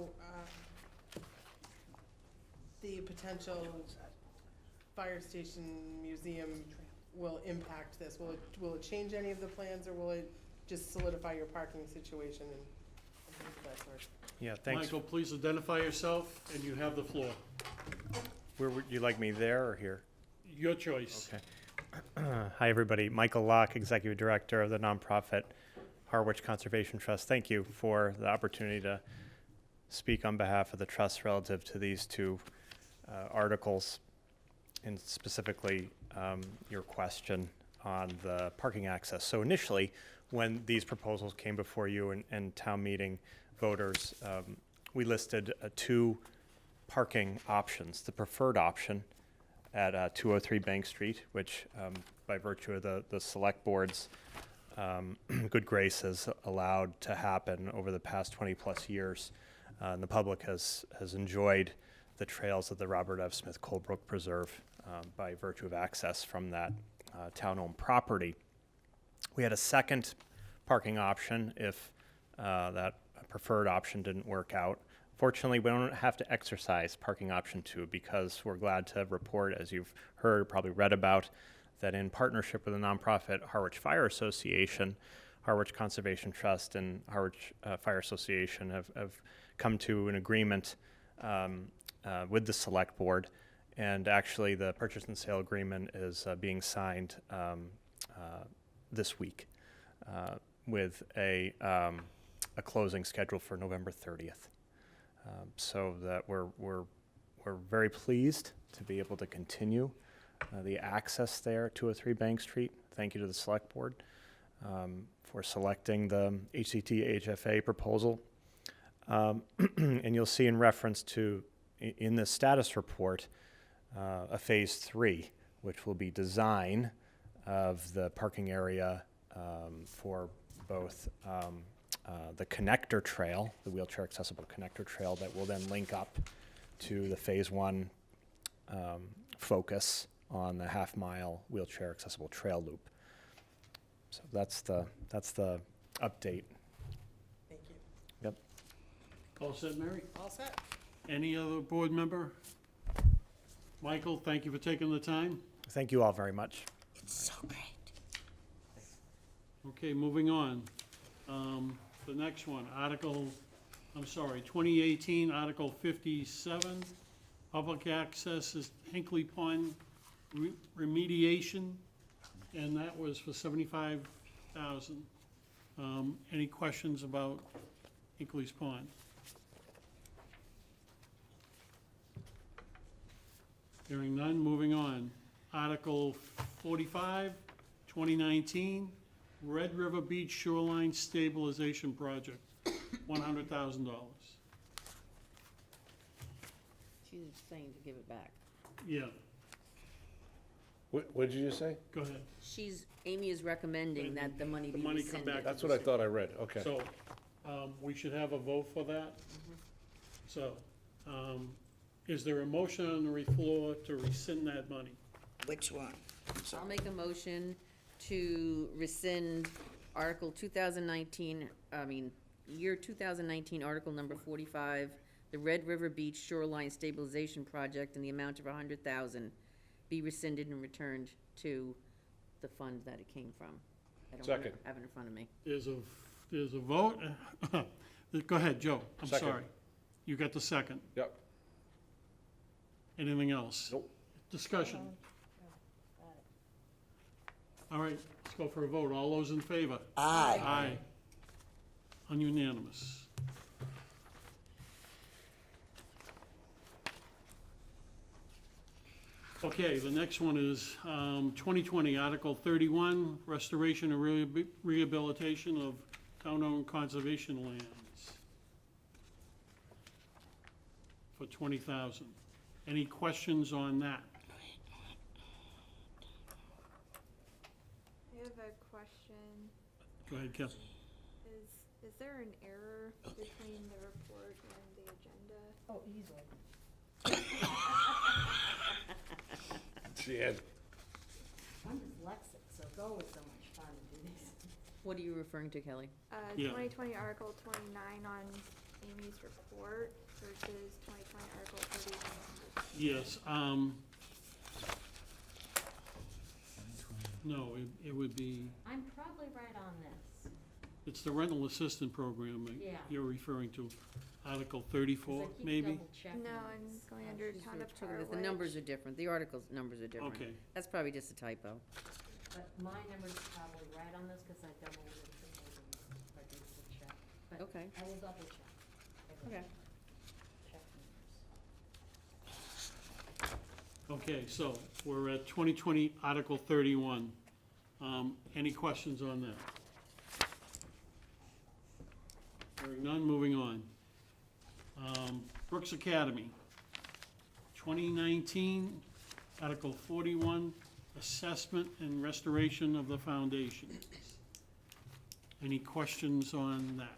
the potential fire station museum will impact this. Will it change any of the plans, or will it just solidify your parking situation and things of that sort? Yeah, thanks. Michael, please identify yourself, and you have the floor. Where would you like me, there or here? Your choice. Okay. Hi, everybody. Michael Locke, Executive Director of the nonprofit Harwich Conservation Trust. Thank you for the opportunity to speak on behalf of the trust relative to these two articles, and specifically your question on the parking access. So initially, when these proposals came before you and town meeting voters, we listed 2 parking options. The preferred option at 203 Bank Street, which by virtue of the select board's good grace has allowed to happen over the past 20 plus years. And the public has enjoyed the trails of the Robert F. Smith Colebrook Preserve by virtue of access from that town-owned property. We had a second parking option if that preferred option didn't work out. Fortunately, we don't have to exercise parking option 2 because we're glad to report, as you've heard, probably read about, that in partnership with the nonprofit Harwich Fire Association, Harwich Conservation Trust and Harwich Fire Association have come to an agreement with the select board, and actually the purchase and sale agreement is being signed this week with a closing scheduled for November 30th. So that we're very pleased to be able to continue the access there at 203 Bank Street. Thank you to the select board for selecting the HCT HFA proposal. And you'll see in reference to, in the status report, a phase 3, which will be design of the parking area for both the connector trail, the wheelchair accessible connector trail that will then link up to the phase 1 focus on the half-mile wheelchair accessible trail loop. So that's the update. Thank you. Yep. All set, Mary? All set? Any other board member? Michael, thank you for taking the time. Thank you all very much. It's so great. Okay, moving on. The next one, 2018, Article 57, public access is Hinkley Pond remediation, and that was for $75,000. Any questions about Hinkley's Pond? Hearing none, moving on. Article 45, 2019, Red River Beach Shoreline Stabilization Project, $100,000. She's saying to give it back. Yeah, What did you just say? go ahead. Amy is recommending that the money The be money come rescinded. back. That's what I thought I read, okay. So, we should have a vote for that. So, is there a motion on the floor to rescind that money? Which one? I'll make a motion to rescind Article 2019, year 2019, Article number 45, the Red River Beach Shoreline Stabilization Project in the amount of $100,000 be rescinded and returned to the fund that it came from. I don't Second. have it in front of me. There's a vote. Go ahead, Joe, I'm Second. sorry. You got the second. Yep. Anything else? Nope. Discussion. All right, let's go for a vote. All those in favor? Aye. Aye. Ununanimous. Okay, the next one is 2020, Article 31, Restoration and Rehabilitation of Town-Owned Conservation Lands for $20,000. Any questions on that? I have a question. Go ahead, Kevin. Is there an error between the report and the agenda? Oh, easily. Jan, I'm dyslexic, so it's always so much fun to do these. What are you referring to, Kelly? Yeah. 2020 Article 29 on Amy's report versus 2020 Article 31. Yes, no, it would be, I'm probably right on this. it's the rental assistant program that Yeah. you're referring to. Article 34, 'Cause I keep maybe? double checking No, I'm this. going under She's Town of referring to Harwich. The numbers are different. The articles' numbers are different. Okay, That's probably just a typo. But my number's probably right on this, because I double it and I do the check. But Okay. I will double check. Okay. Check numbers. okay, so we're at 2020, Article 31. Any questions on that? Hearing none, moving on. Brooks Academy, 2019, Article 41, Assessment and Restoration of the Foundations. Any questions on that?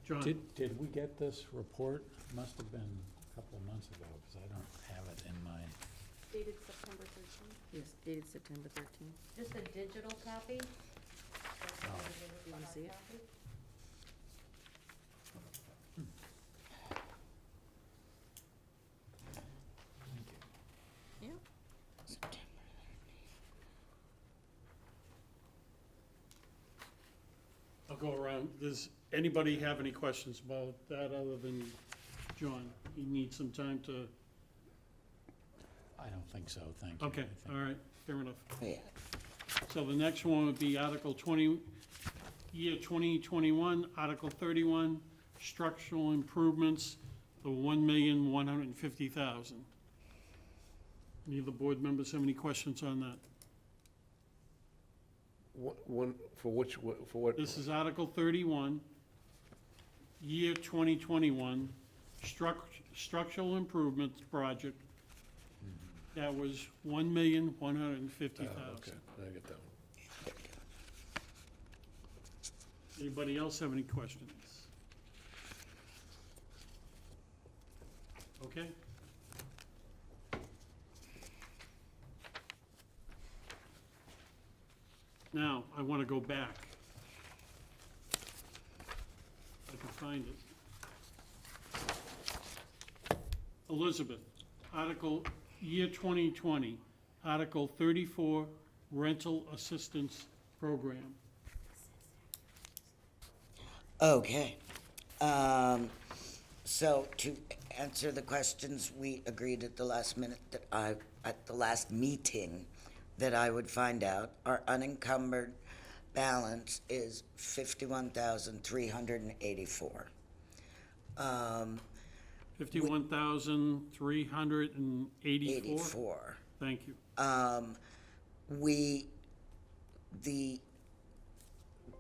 John? Did we get this report? Must have been a couple of months ago, because I don't have it in my, Dated September 13th. Yes, dated September 13th. Just a digital copy? You wanna see it? Yeah. I'll go around. Does anybody have any questions about that other than John? You need some time to, I don't think so, thank you. okay, I think- all right, fair enough. Yeah. So the next one would be Article 20, year 2021, Article 31, structural improvements for $1,150,000. Any of the board members have any questions on that? for what? This is Article 31, year 2021, structural improvements project. That was $1,150,000. Okay, I get that one. Anybody else have any questions? Okay. Now, I want to go back. If I can find it. Elizabeth, Article, year 2020, Article 34, Rental Assistance Program. Okay. So to answer the questions, we agreed at the last minute that at the last meeting, that I would find out. Our unencumbered balance is $51,384. 51,384? 84. Thank you.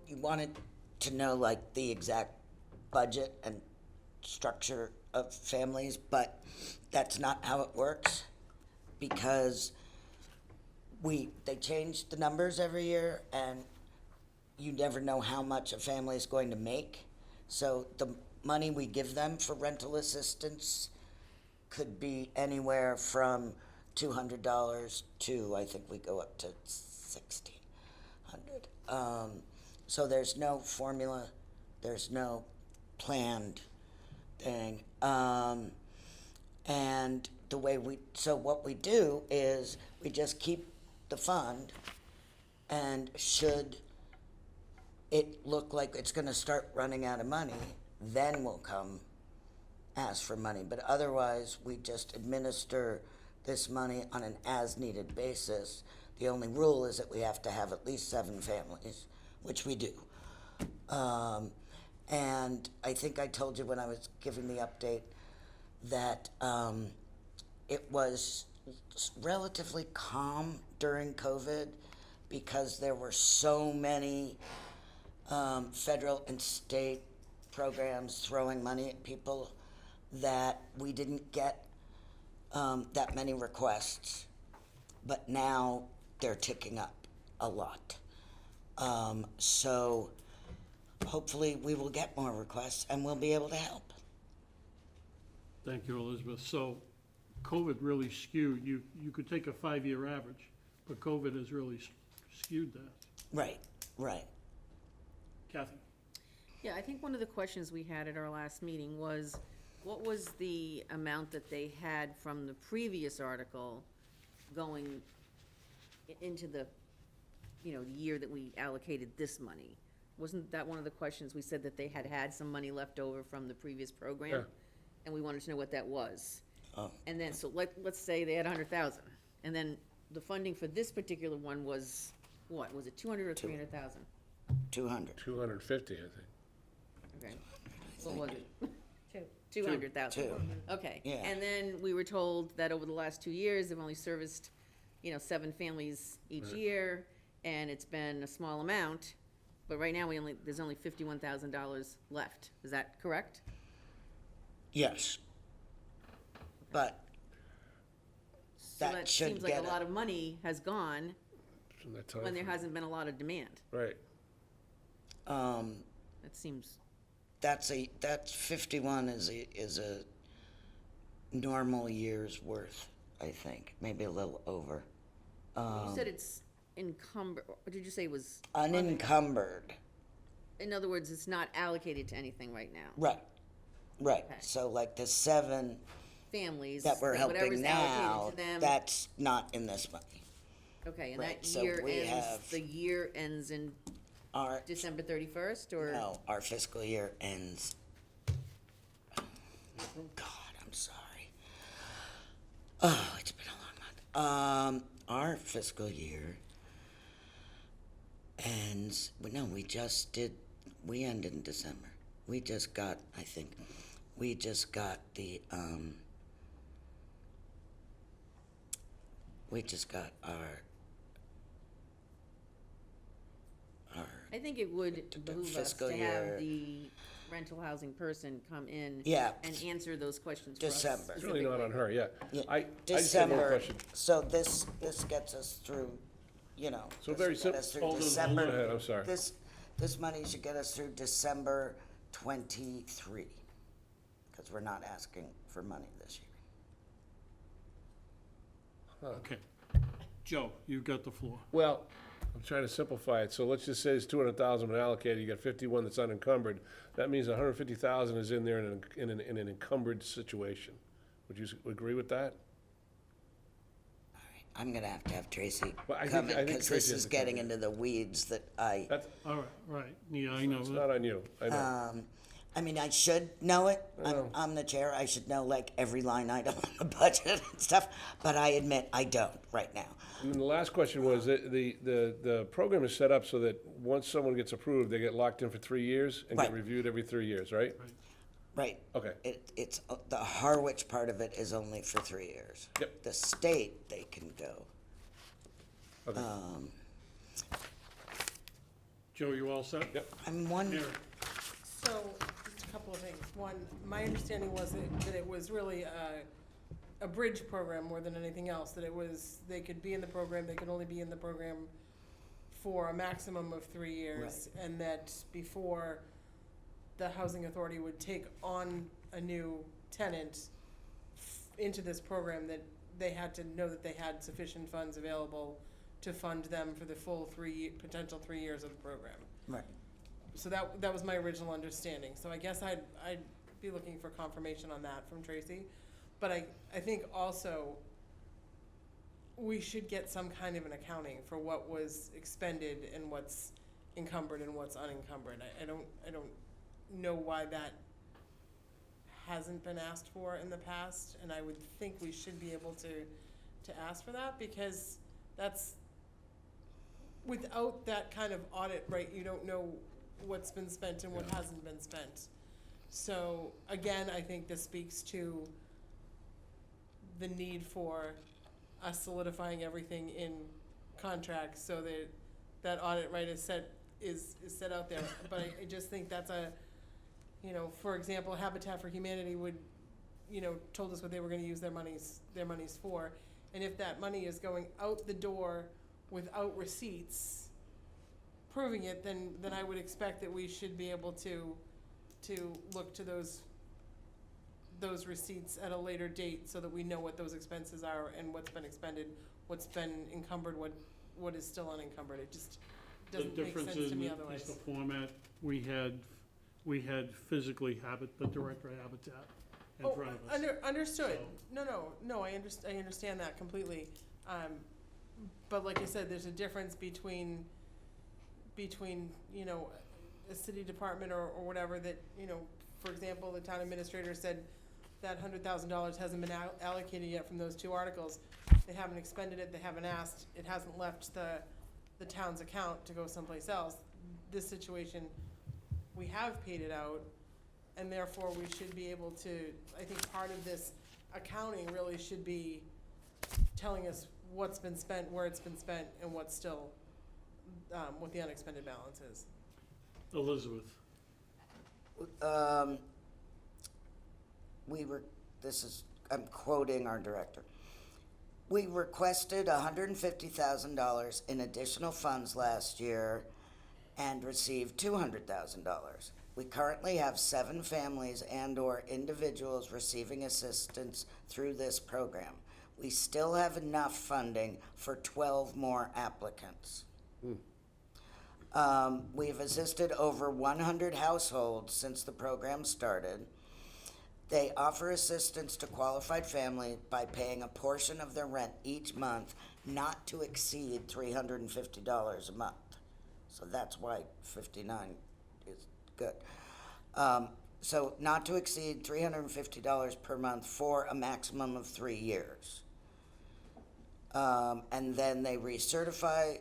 You wanted to know like the exact budget and structure of families, but that's not how it works, because they change the numbers every year, and you never know how much a family is going to make. So the money we give them for rental assistance could be anywhere from $200 to, I think we go up to $1,600. So there's no formula, there's no planned thing. And the way so what we do is we just keep the fund, and should it look like it's gonna start running out of money, then we'll come ask for money. But otherwise, we just administer this money on an as-needed basis. The only rule is that we have to have at least 7 families, which we do. And I think I told you when I was giving the update that it was relatively calm during COVID because there were so many federal and state programs throwing money at people that we didn't get that many requests. But now they're ticking up a lot. So hopefully we will get more requests and we'll be able to help. Thank you, Elizabeth. So COVID really skewed, you could take a 5-year average, but COVID has really skewed that. Right, right. Kathy? Yeah, I think one of the questions we had at our last meeting was, what was the amount that they had from the previous article going into the, year that we allocated this money? Wasn't that one of the questions? We said that they had some money left over from the previous program? Yeah. And we wanted to know what that was. Oh. And then, so let's say they had 100,000, and then the funding for this particular one was, what, was it 200 or 300,000? 200. 250, I think. Okay. What was it? 2. 200,000. 2. Okay. Yeah. And then we were told that over the last 2 years, they've only serviced, 7 families each year, and it's been a small amount, but right now there's only $51,000 left. Is that correct? Yes. But So that should seems like get a it. lot of money has gone From that time when there frame. hasn't been a lot of demand. Right. That seems, That's 51 is a normal year's worth, I think, maybe a little over. you said it's encumbered, or did you say it was? Unencumbered. In other words, it's not allocated to anything right now. Right, right. Okay. So like the 7 Families, that we're whatever's helping now, allocated to them. that's not in this money. Okay, and right, that so year we ends, have- the year ends in Our, December 31st, or? no, our fiscal year ends. God, I'm sorry. Oh, it's been a long month. Our fiscal year ends, we ended in December. We just got, I think, our I think it would behoove us fiscal to year. have the rental housing person come in Yeah. and answer those questions for us. December. It's really not on her, yeah. Yeah, I just had one December, question. so this gets us through, So this very will get simple. us through Hold on, December. Go ahead, I'm sorry. This money should get us through December 23, because we're not asking for money this year. Okay. Joe, you've got the floor. Well, I'm trying to simplify it. So let's just say it's 200,000 been allocated, you got 51 that's unencumbered. That means 150,000 is in there in an encumbered situation. Would you agree with that? All right, I'm gonna have Tracy Well, I come think- in, I think because Tracy this has is to come getting in. into the weeds that I, That's, All right, yeah, I know. it's not on you, I know. I mean, I should know it. know. I'm the chair, I should know like every line item on the budget and stuff, but I admit I don't right now. And then the last question was, the program is set up so that once someone gets approved, they get locked in for 3 years and get Right. reviewed every 3 years, right? Right. Okay. It's, the Harwich part of it is only for 3 years. Yep. The state, they can go. Okay. Joe, you all set? Yep. I'm wondering, Mary? So, just a couple of things. One, my understanding was that it was really a bridge program more than anything else, that it was, they could be in the program, they could only be in the program for a maximum of 3 years. And that before the housing authority would take on a new tenant into this program, that they had to know that they had sufficient funds available to fund them for the full potential 3 years of the program. right. So that was my original understanding. So I guess I'd be looking for confirmation on that from Tracy. But I think also we should get some kind of an accounting for what was expended and what's encumbered and what's unencumbered. I don't know why that hasn't been asked for in the past, and I would think we should be able to ask for that, because that's, without that kind of audit, right, you don't know what's been spent and what hasn't been spent. So, again, I think this speaks to the need for us solidifying everything in contracts so that that audit right is set out there. But I just think that's for example, Habitat for Humanity told us what they were gonna use their monies for. And if that money is going out the door without receipts proving it, then I would expect that we should be able to look to those receipts at a later date so that we know what those expenses are and what's been expended, what's been encumbered, what is still unencumbered. It just doesn't make sense to me otherwise. The difference is the format, we had physically the director of Habitat in front of us. Understood. No, I understand that completely. But like I said, there's a difference between a city department or whatever that, for example, the town administrator said that $100,000 hasn't been allocated yet from those 2 articles. They haven't expended it, they haven't asked, it hasn't left the town's account to go someplace else. This situation, we have paid it out, and therefore we should be able to, I think part of this accounting really should be telling us what's been spent, where it's been spent, and what's still, what the unexpended balance is. Elizabeth? I'm quoting our director. We requested $150,000 in additional funds last year and received $200,000. We currently have 7 families and/or individuals receiving assistance through this program. We still have enough funding for 12 more applicants. We've assisted over 100 households since the program started. They offer assistance to qualified families by paying a portion of their rent each month, not to exceed $350 a month. So that's why 59 is good. So not to exceed $350 per month for a maximum of 3 years. And then they recertify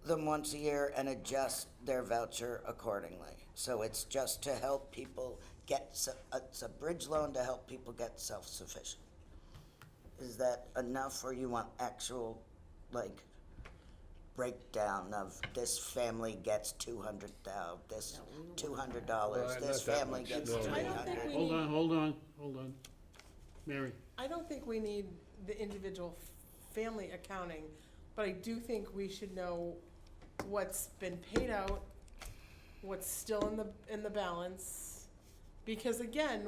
them once a year and adjust their voucher accordingly. So it's just to help people it's a bridge loan to help people get self-sufficient. Is that enough, or you want actual, breakdown of this family gets $200,000, this $200, this family gets $300? Hold on. Mary? I don't think we need the individual family accounting, but I do think we should know what's been paid out, what's still in the balance. Because again,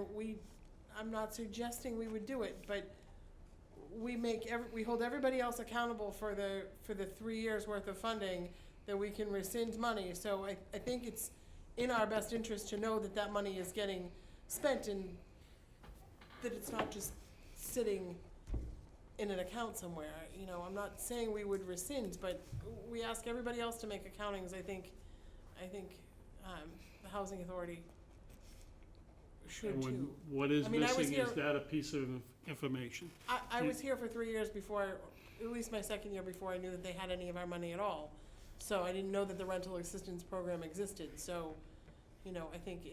I'm not suggesting we would do it, but we hold everybody else accountable for the 3 years worth of funding that we can rescind money. So I think it's in our best interest to know that money is getting spent and that it's not just sitting in an account somewhere. I'm not saying we would rescind, but we ask everybody else to make accountings. I think the housing authority should And too. what is I was missing here- is that a piece of information? I was here for 3 years before, at least my second year before I knew that they had any of our money at all. So I didn't know that the rental assistance program existed. So, I think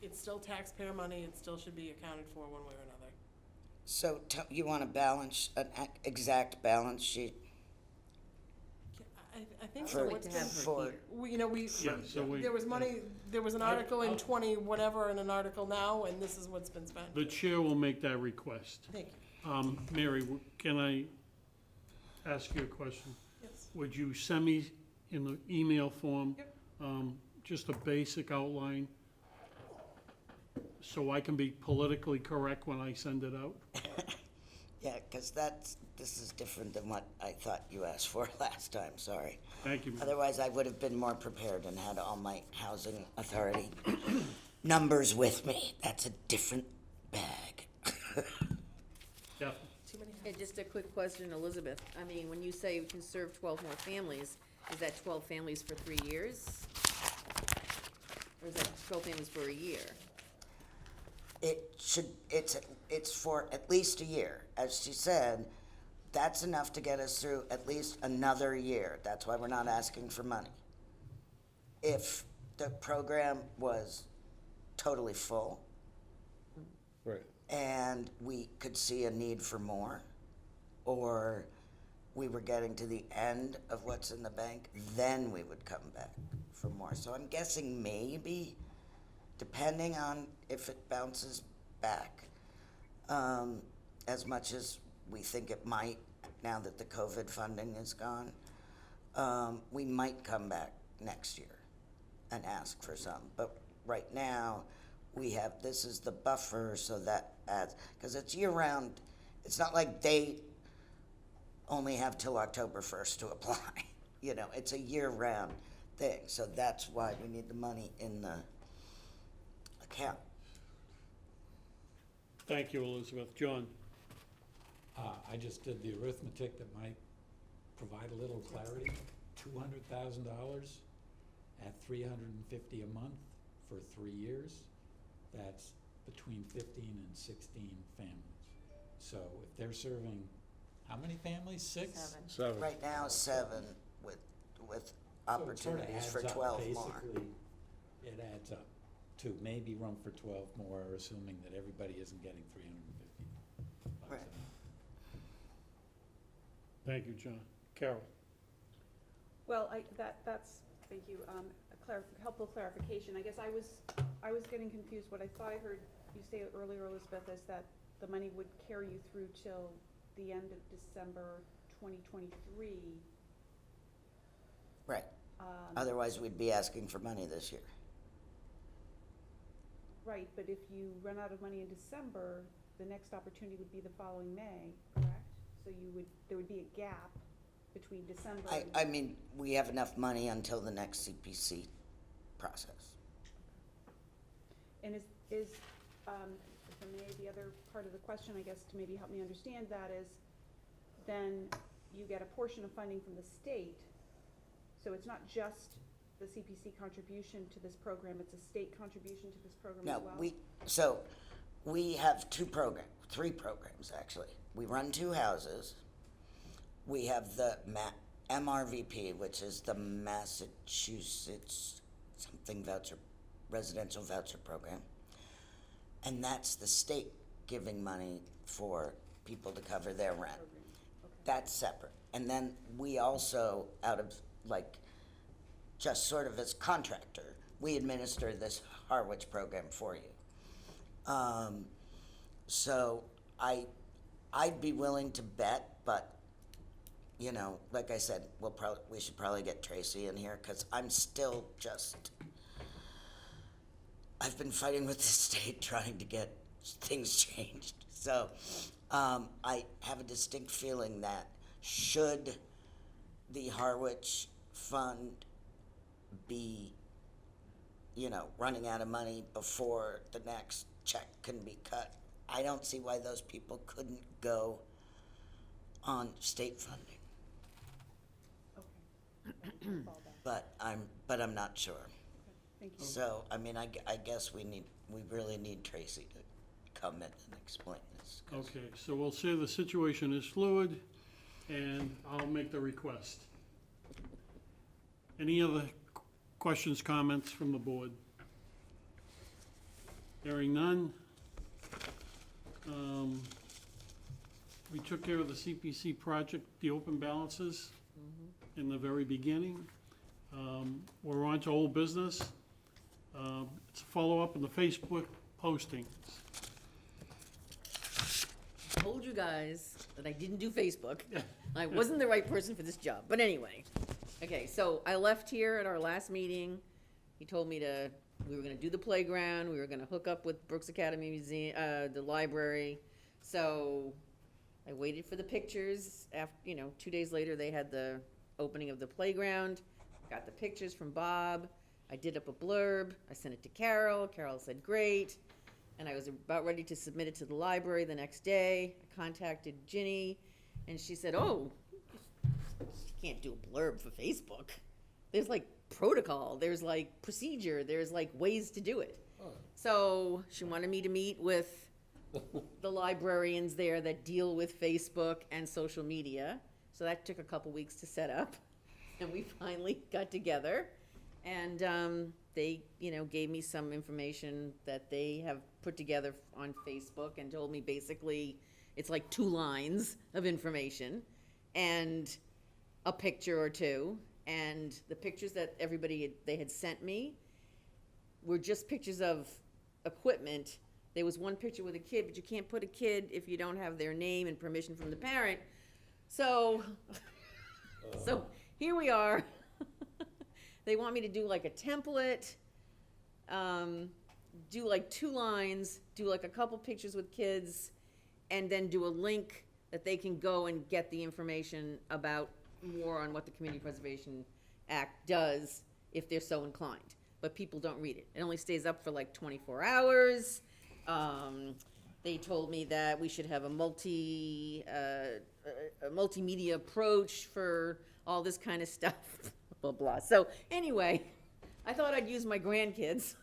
it's still taxpayer money, it still should be accounted for one way or another. So you want a balance, an exact balance sheet I think for, so, Wait what's to been, have her for, here. we, you know, we, Yeah, so we. there was money, there was an article in 20 whatever and an article now, and this is what's been spent. The chair will make that request. Thank you. Mary, can I ask you a question? Yes. Would you send me in the email form? Yep. Just a basic outline, so I can be politically correct when I send it out? yeah, because this is different than what I thought you asked for last time, sorry. Thank you, ma'am. Otherwise, I would have been more prepared and had all my housing authority numbers with me. That's a different bag. Yeah. Too many And just a quick question, Elizabeth. I mean, when you say we can serve 12 more families, is that 12 families for 3 years? Or is that 12 families for a year? It's for at least a year. As she said, that's enough to get us through at least another year. That's why we're not asking for money. If the program was totally full Right. and we could see a need for more, or we were getting to the end of what's in the bank, then we would come back for more. So I'm guessing maybe, depending on if it bounces back, as much as we think it might, now that the COVID funding is gone, we might come back next year and ask for some. But right now, this is the buffer, so that adds, because it's year-round. It's not like they only have till October 1st to apply. You know, it's a year-round thing, so that's why we need the money in the account. Thank you, Elizabeth. John? I just did the arithmetic that might provide a little clarity. $200,000 at $350 a month for 3 years. That's between 15 and 16 families. So if they're serving, how many families? 6? 7. 7. Right now, 7 with So it sorta opportunities for adds up, 12 more. basically. It adds up to maybe room for 12 more, assuming that everybody isn't getting $350 Right. a month. Thank you, John. Carol? Well, that's, thank you, helpful clarification. I guess I was getting confused. What I thought I heard you say earlier, Elizabeth, is that the money would carry you through till the end of December 2023. Right. Otherwise, we'd be asking for money this year. Right, but if you run out of money in December, the next opportunity would be the following May, correct? So there would be a gap between December and... I mean, we have enough money until the next CPC process. And is, if I may, the other part of the question, I guess, to maybe help me understand that is, then you get a portion of funding from the state, so it's not just the CPC contribution to this program, it's a state contribution to this program as well? We have 3 programs, actually. We run 2 houses. We have the MRVP, which is the Massachusetts something voucher, residential voucher program. And that's the state giving money for people to cover their rent. Okay. That's separate. And then we also, out of, just sort of as contractor, we administer this Harwich program for you. So I'd be willing to bet, but, you know, like I said, we should probably get Tracy in here, because I'm still I've been fighting with the state trying to get things changed. So I have a distinct feeling that should the Harwich Fund be, running out of money before the next check can be cut, I don't see why those people couldn't go on state funding. Okay. Fall back. But I'm not sure. Thank you. So, I mean, I guess we really need Tracy to come in and explain this. Okay, so we'll say the situation is fluid, and I'll make the request. Any other questions, comments from the board? Hearing none. We took care of the CPC project, the open balances in the very beginning. We're on to old business. It's a follow-up on the Facebook postings. Told you guys that I didn't do Facebook. I wasn't the right person for this job, but anyway. Okay, so I left here at our last meeting. He told me we were gonna do the playground, we were gonna hook up with Brooks Academy Museum, the library. So I waited for the pictures. 2 days later, they had the opening of the playground. Got the pictures from Bob. I did up a blurb. I sent it to Carol. Carol said, great. And I was about ready to submit it to the library the next day. I contacted Ginny, and she said, oh, you can't do a blurb for Facebook. There's like protocol, there's like procedure, there's like ways to do it. So she wanted me to meet with the librarians there that deal with Facebook and social media. So that took a couple weeks to set up, and we finally got together. And they, gave me some information that they have put together on Facebook and told me basically it's like 2 lines of information and a picture or two. And the pictures that they had sent me were just pictures of equipment. There was one picture with a kid, but you can't put a kid if you don't have their name and permission from the parent. So, so here we are. They want me to do like a template, do like 2 lines, do like a couple pictures with kids, and then do a link that they can go and get the information about more on what the Community Preservation Act does if they're so inclined. But people don't read it. It only stays up for like 24 hours. They told me that we should have a multimedia approach for all this kind of stuff. Blah, blah. So anyway, I thought I'd use my grandkids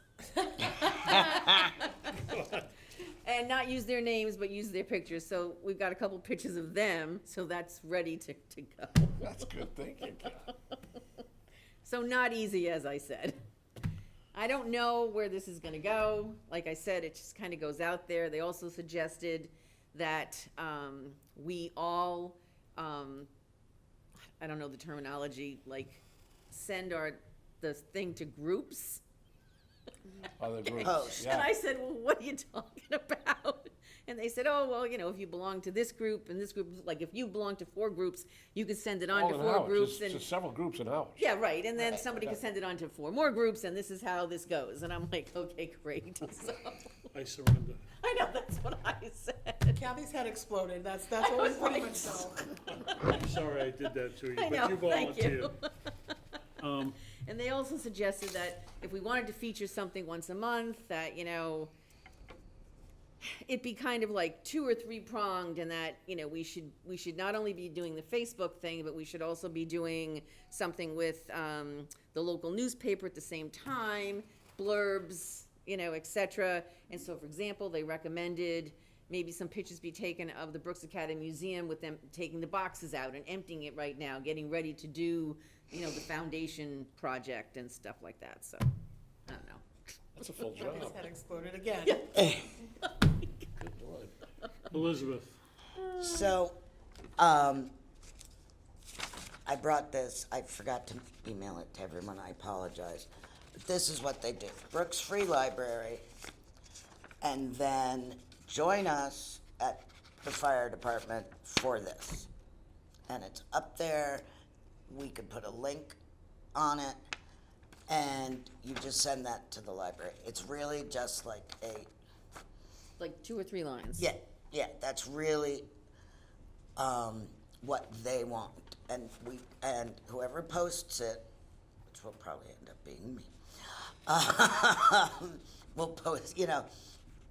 and not use their names, but use their pictures. So we've got a couple pictures of them, so that's ready to go. That's good thinking. So not easy, as I said. I don't know where this is gonna go. Like I said, it just kind of goes out there. They also suggested that we all, I don't know the terminology, like send the thing to groups. Other groups, Post. And yeah. I said, well, what are you talking about? And they said, oh, well, if you belong to this group and this group, like if you belong to 4 groups, you could send it on All to in 4 Howard, groups. just several groups in Howard. Yeah, right, and then somebody okay. could send it on to 4 more groups, and this is how this goes. And I'm like, okay, great. So, I surrender. I know, that's what I said. Kathy's head exploded, that's what we pretty much know. I'm sorry I did that to you, I but know, you thank you. volunteered. And they also suggested that if we wanted to feature something once a month, that, it'd be kind of like 2 or 3 pronged, and that, we should not only be doing the Facebook thing, but we should also be doing something with the local newspaper at the same time, blurbs, et cetera. And so, for example, they recommended maybe some pictures be taken of the Brooks Academy Museum with them taking the boxes out and emptying it right now, getting ready to do, the foundation project and stuff like that. So, I don't know. That's a full Kathy's job. head exploded again. Good Lord. Elizabeth, So, I brought this, I forgot to email it to everyone, I apologize. But this is what they do. Brooks Free Library, and then join us at the fire department for this. And it's up there, we could put a link on it, and you just send that to the library. It's really just like Like 2 or 3 lines. yeah, that's really what they want. And whoever posts it, which will probably end up being me, will post,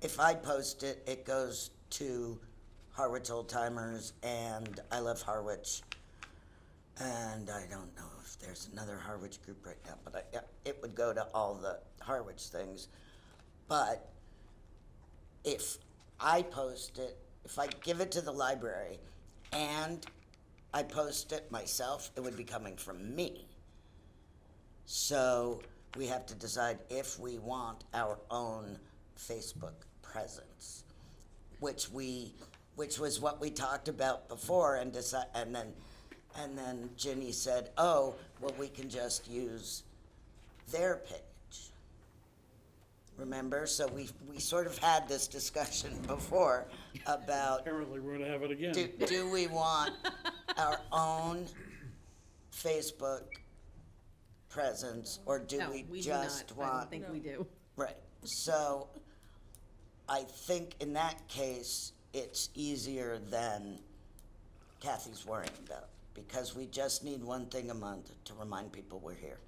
if I post it, it goes to Harwich Old Timers and I Love Harwich. And I don't know if there's another Harwich group right now, but it would go to all the Harwich things. But if I post it, if I give it to the library and I post it myself, it would be coming from me. So we have to decide if we want our own Facebook presence, which was what we talked about before, and then Ginny said, oh, well, we can just use their page. Remember? So we sort of had this discussion before about, Apparently, we're gonna have it again. do we want our own Facebook presence, or do No, we do just not. I want? don't think we do. Right, so I think in that case, it's easier than Kathy's worrying about, because we just need one thing a month to remind people we're here.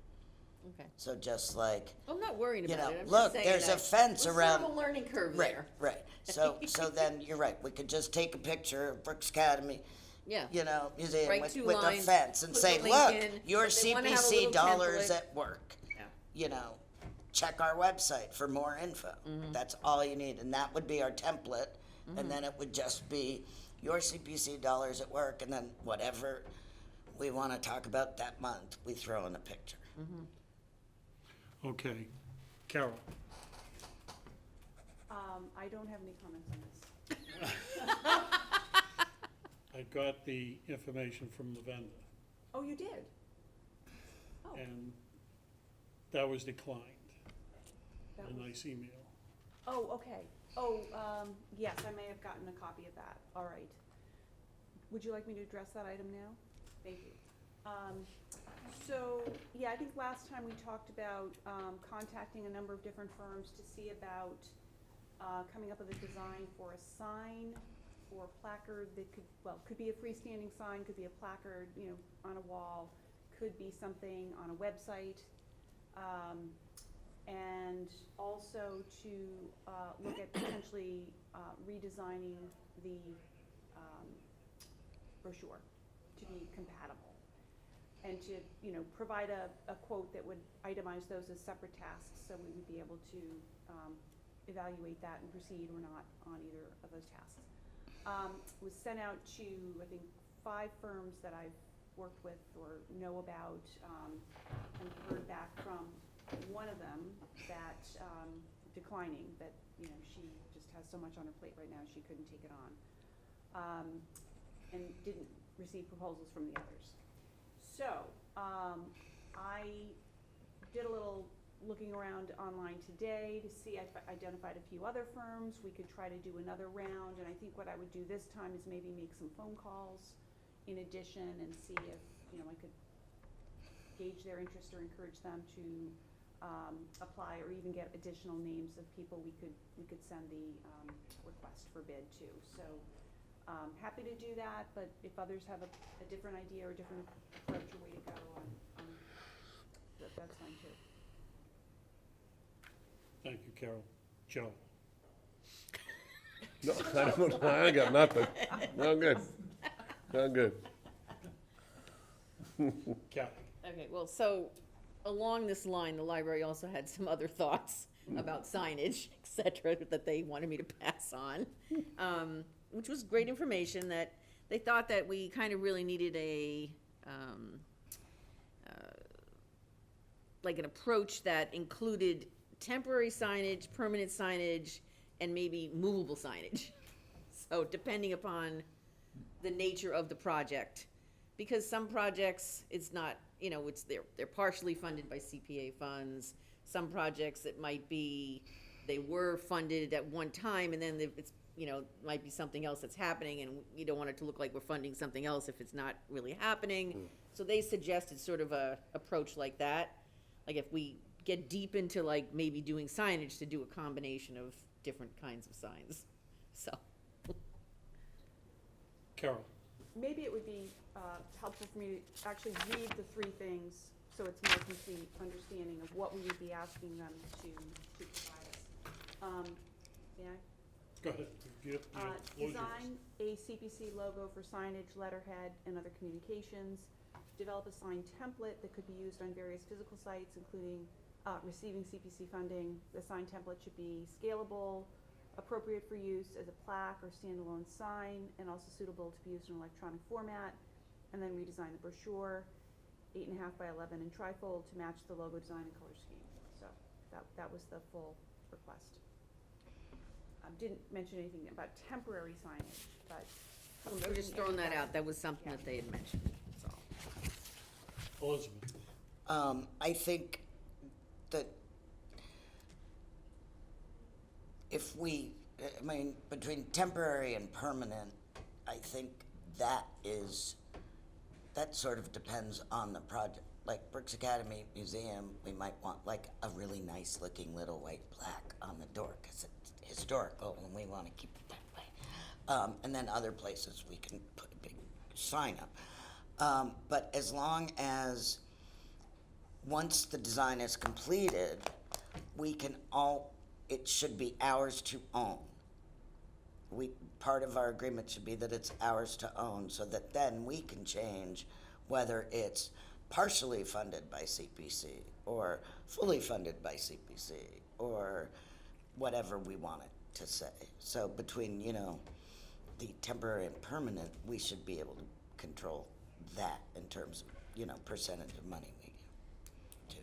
Okay. So just like, I'm not worried you about know, it. I'm just look, saying there's a that fence we're around. sort of a learning curve Right, there. right, so then, you're right, we could just take a picture of Brooks Academy, Yeah. you know, museum Write with, two with a lines, fence and put say, the link look, in, your but they wanna have a CPC little dollars template. at work. Yeah. You know, check our website for more info. Mm-hmm. That's all you need, and that would be our template, and then it would just be your CPC dollars at work, and then whatever we want to talk about that month, we throw in a picture. Okay. Carol? I don't have any comments on this. I got the information from the vendor, Oh, you did? Oh, and that was declined. that A was- nice email. Oh, okay. Oh, yes, I may have gotten a copy of that. All right. Would you like me to address that item now? Thank you. So, yeah, I think last time we talked about, contacting a number of different firms to see about, coming up with a design for a sign or a placard that could be a freestanding sign, could be a placard, you know, on a wall, could be something on a website. And also to look at potentially redesigning the brochure to be compatible. And to, you know, provide a quote that would itemize those as separate tasks, so we would be able to evaluate that and proceed or not on either of those tasks. It was sent out to, I think, 5 firms that I've worked with or know about, and heard back from one of them that, declining, that, you know, she just has so much on her plate right now, she couldn't take it on. And didn't receive proposals from the others. So, I did a little looking around online today to see, I identified a few other firms. We could try to do another round, and I think what I would do this time is maybe make some phone calls in addition and see if, you know, I could gauge their interest or encourage them to apply, or even get additional names of people we could send the request for bid to. So, happy to do that, but if others have a different idea or a different approach or way to go, that's fine too. Thank you, Carol. Joe? No, I got nothing. No, I'm good. I'm good. Kathy? Okay, well, so along this line, the library also had some other thoughts about signage, et cetera, that they wanted me to pass on, which was great information, that they thought that we kind of really needed like an approach that included temporary signage, permanent signage, and maybe movable signage. So depending upon the nature of the project, because some projects, it's not, you know, they're partially funded by CPA funds. Some projects, it might be, they were funded at one time, and then it's, you know, might be something else that's happening, and you don't want it to look like we're funding something else if it's not really happening. So they suggested sort of a approach like that. Like if we get deep into like maybe doing signage, to do a combination of different kinds of signs, so. Carol? Maybe it would be helpful for me to actually read the 3 things, so it's more complete understanding of what we would be asking them to provide us. May I? Go ahead. Get the floor is yours. Design a CPC logo for signage, letterhead, and other communications. Develop a sign template that could be used on various physical sites, including receiving CPC funding. The sign template should be scalable, appropriate for use as a plaque or standalone sign, and also suitable to be used in electronic format. And then redesign the brochure, 8.5 by 11 in trifold, to match the logo design and color scheme. So that was the full request. didn't mention anything about temporary signage, but. I'm just throwing that out, that was something that they had mentioned, that's all. Elizabeth? I think that if we, I mean, between temporary and permanent, I think that sort of depends on the project. Like Brooks Academy Museum, we might want like a really nice looking little white plaque on the door because it's historical and we want to keep it that way. And then other places we can put a big sign up. But as long as once the design is completed, it should be ours to own. Part of our agreement should be that it's ours to own, so that then we can change whether it's partially funded by CPC or fully funded by CPC or whatever we want it to say. So between, the temporary and permanent, we should be able to control that in terms of, percentage of money we give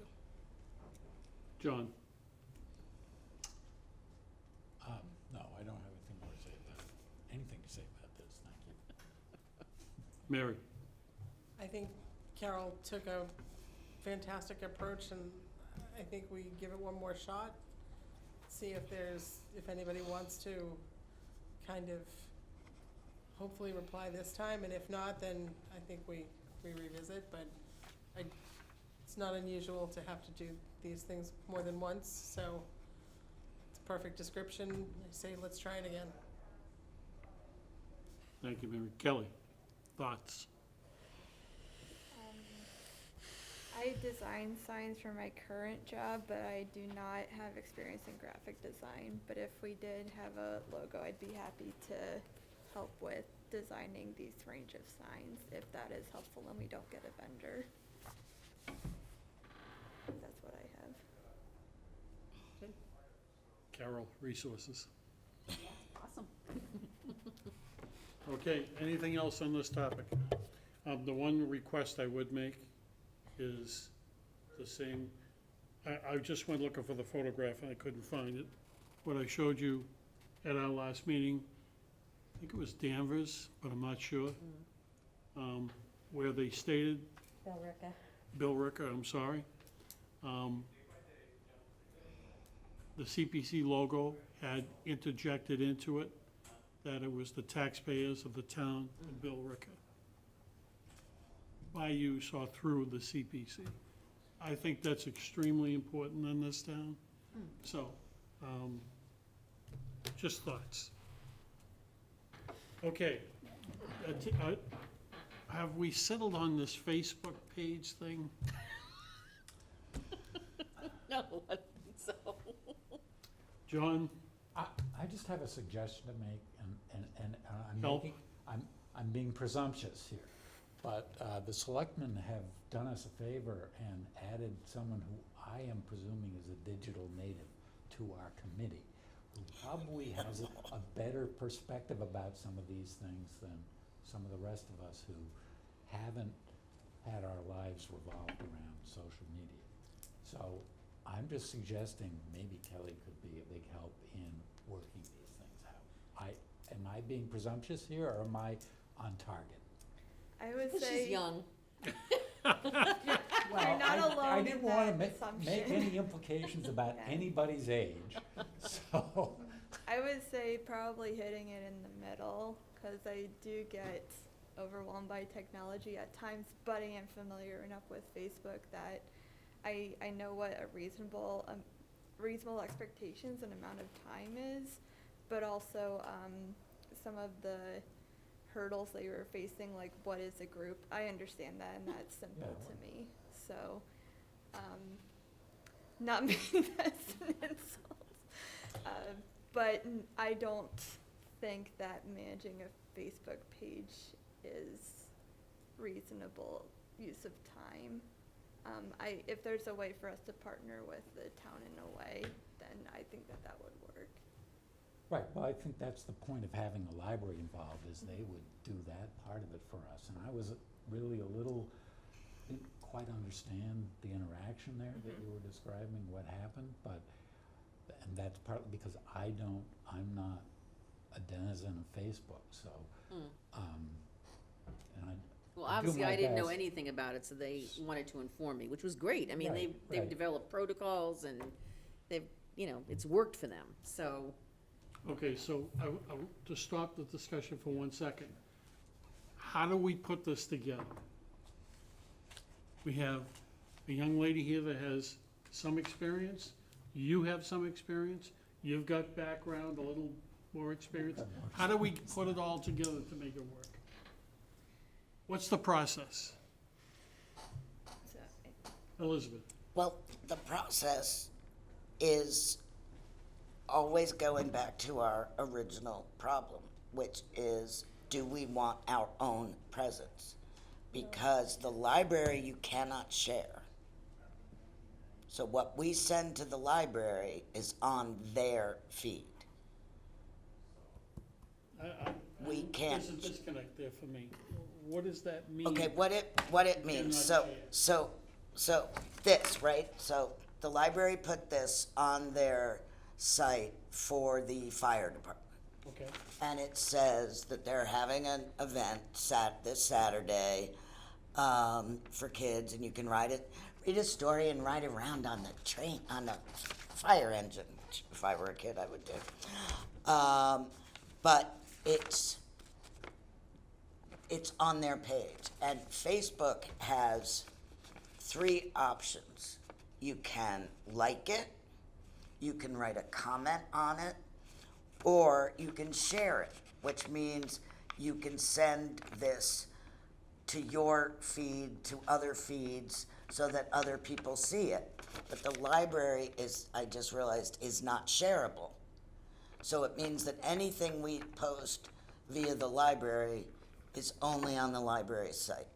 to. John? No, I don't have anything more to say about, anything to say about this, thank you. Mary? I think Carol took a fantastic approach, and I think we give it one more shot. See if anybody wants to kind of hopefully reply this time, and if not, then I think we revisit, but it's not unusual to have to do these things more than once, so it's a perfect description. I say let's try it again. Thank you, Mary. Kelly, thoughts? I design signs for my current job, but I do not have experience in graphic design. But if we did have a logo, I'd be happy to help with designing these range of signs, if that is helpful and we don't get a vendor. That's what I have. Carol, resources. Awesome. Okay, anything else on this topic? The one request I would make is the same. I just went looking for the photograph and I couldn't find it. What I showed you at our last meeting, I think it was Danvers, but I'm not sure, where they stated, Bill Ricker, I'm sorry. The CPC logo had interjected into it that it was the taxpayers of the town of Bill Ricker, by use or through the CPC. I think that's extremely important in this town. So, just thoughts. Okay, have we settled on this Facebook page thing? No, I think so. John? I just have a suggestion to make, and I'm Help. making, I'm being presumptuous here. But the selectmen have done us a favor and added someone who I am presuming is a digital native to our committee, who probably has a better perspective about some of these things than some of the rest of us who haven't had our lives revolved around social media. So I'm just suggesting maybe Kelly could be a big help in working these things out. Am I being presumptuous here, or am I on target? I would say She's young. Well, not alone I in didn't want that to make assumption. any implications about Yeah. anybody's age, so. I would say probably hitting it in the middle, because I do get overwhelmed by technology at times, but I am familiar enough with Facebook that I know what a reasonable expectations and amount of time is, but also some of the hurdles that you're facing, like what is a group. I understand that, and that's simple Yeah. to me. So, not making that an insult. But I don't think that managing a Facebook page is reasonable use of time. If there's a way for us to partner with the town in a way, then I think that would work. Right, well, I think that's the point of having the library involved, is they would do that part of it for us. And I was really didn't quite understand the interaction there that you were describing, what happened, but And that's partly because I'm not a denizen of Facebook, so, and Well, I do obviously, my I didn't know best. anything about it, so they wanted to inform me, which was great. I mean, Right, they've right. developed protocols and they've, it's worked for them, so. Okay, so to stop the discussion for 1 second, how do we put this together? We have a young lady here that has some experience, you have some experience, you've got background, a little more experience. How do we put it all together to make it work? What's the process? Elizabeth? Well, the process is always going back to our original problem, which is, do we want our own presence? Because the library you cannot share. So what we send to the library is on their feed. We can't- There's a disconnect there for me. What does that mean? Okay, what it means, cannot so this, right? So the library put this on their site for the fire department. Okay, And it says that they're having an event this Saturday for kids, and you can read a story and ride around on the train, on the fire engine, which if I were a kid, I would do. But it's on their page, and Facebook has 3 options. You can like it, you can write a comment on it, or you can share it, which means you can send this to your feed, to other feeds, so that other people see it. But the library is, I just realized, is not shareable. So it means that anything we post via the library is only on the library site.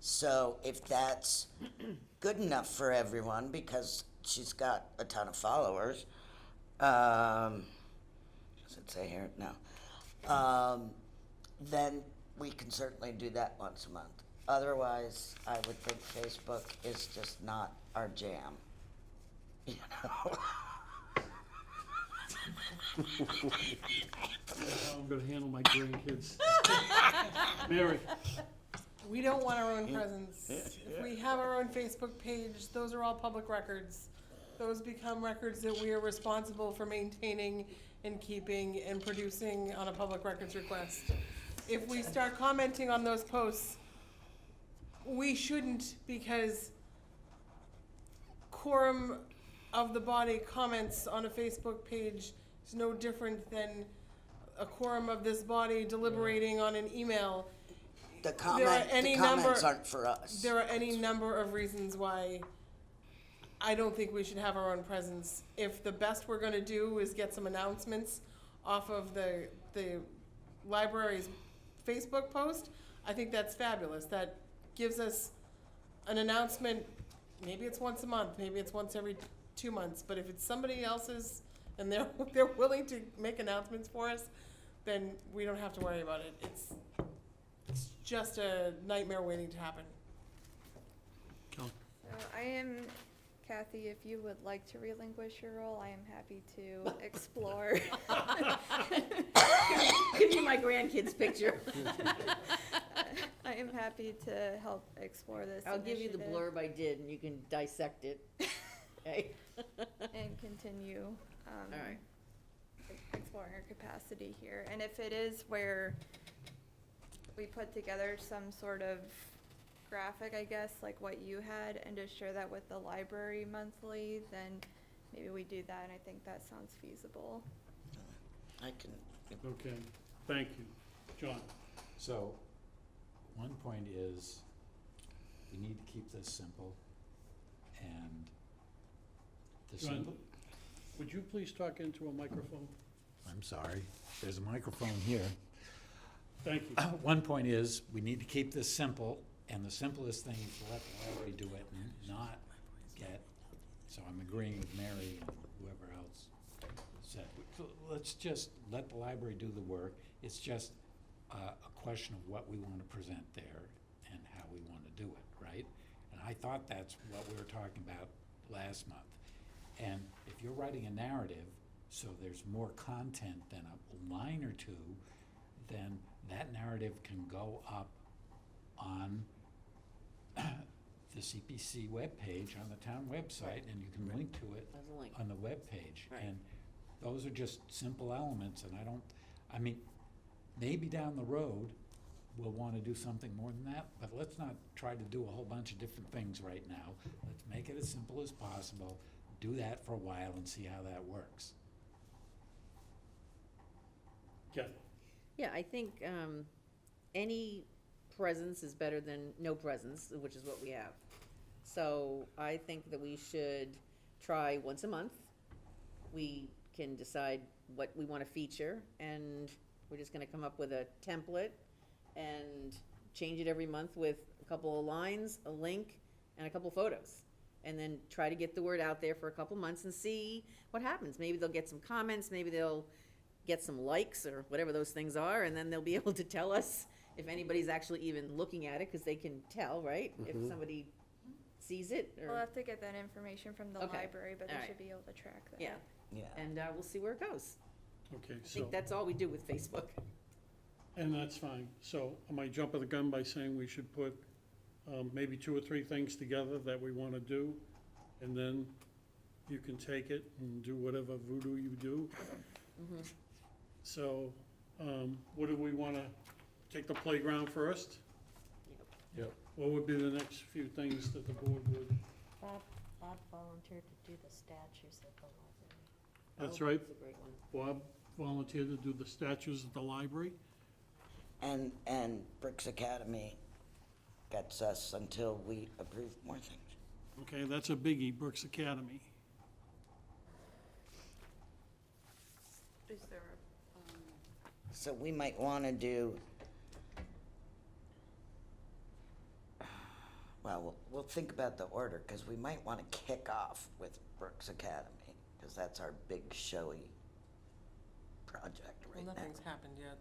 So if that's good enough for everyone, because she's got a ton of followers, does it say here? No. Then we can certainly do that once a month. Otherwise, I would think Facebook is just not our jam. You know? how I'm gonna handle my grandkids. Mary? We don't want our own presence. If we have our own Facebook page, those are all public records. Those become records that we are responsible for maintaining and keeping and producing on a public records request. If we start commenting on those posts, we shouldn't, because quorum of the body comments on a Facebook page is no different than a quorum of this body deliberating on an email. The There are any number- comments aren't for us. There are any number of reasons why I don't think we should have our own presence. If the best we're gonna do is get some announcements off of the library's Facebook post, I think that's fabulous. That gives us an announcement, maybe it's once a month, maybe it's once every 2 months, but if it's somebody else's and they're willing to make announcements for us, then we don't have to worry about it. It's just a nightmare waiting to happen. Kelly? So I am, Kathy, if you would like to relinquish your role, I am happy to explore. Give me my grandkids' picture. I am happy to help explore this I'll give you the initiative blurb I did and you can dissect it. Okay? and continue All right. exploring our capacity here. And if it is where we put together some sort of graphic, I guess, like what you had, and just share that with the library monthly, then maybe we do that, and I think that sounds feasible. I can, Okay, thank you. John? So, one point is, we need to keep this simple, and the John, simple, would you please talk into a microphone? I'm sorry, there's a microphone here. Thank you. One point is, we need to keep this simple, and the simplest thing is to let the library do it and not get, so I'm agreeing with Mary and whoever else said, let's just let the library do the work. It's just a question of what we want to present there and how we want to do it, right? And I thought that's what we were talking about last month. And if you're writing a narrative, so there's more content than a line or two, then that narrative can go up on the CPC webpage on the town website, and you can link to it As a link. on the webpage. Right. And those are just simple elements, and I mean, maybe down the road, we'll wanna do something more than that, but let's not try to do a whole bunch of different things right now. Let's make it as simple as possible, do that for a while and see how that works. Yeah, Yeah, I think any presence is better than no presence, which is what we have. So I think that we should try once a month. We can decide what we want to feature, and we're just gonna come up with a template and change it every month with a couple of lines, a link, and a couple photos. And then try to get the word out there for a couple months and see what happens. Maybe they'll get some comments, maybe they'll get some likes or whatever those things are, and then they'll be able to tell us if anybody's actually even looking at it, because they can tell, right? If somebody sees it, We'll or, have to get that information from the Okay. library, but they Alright. should be able to track that. yeah, Yeah. and we'll see where it goes. okay, I so, think that's all we do with Facebook. and that's fine. So am I jumping the gun by saying we should put maybe 2 or 3 things together that we want to do? And then you can take it and do whatever voodoo you do? So, what do we want to, take the playground first? Yep. What would be the next few things that the board would? Bob volunteered to do the statues at the library. That's Oh, right, That's a great one. Bob volunteered to do the statues at the library. And Brooks Academy gets us until we approve more things. Okay, that's a biggie, Brooks Academy. Is there So we might wanna do, well, we'll think about the order, cause we might wanna kick off with Brooks Academy, cause that's our big showy project Well, right now. nothing's happened yet.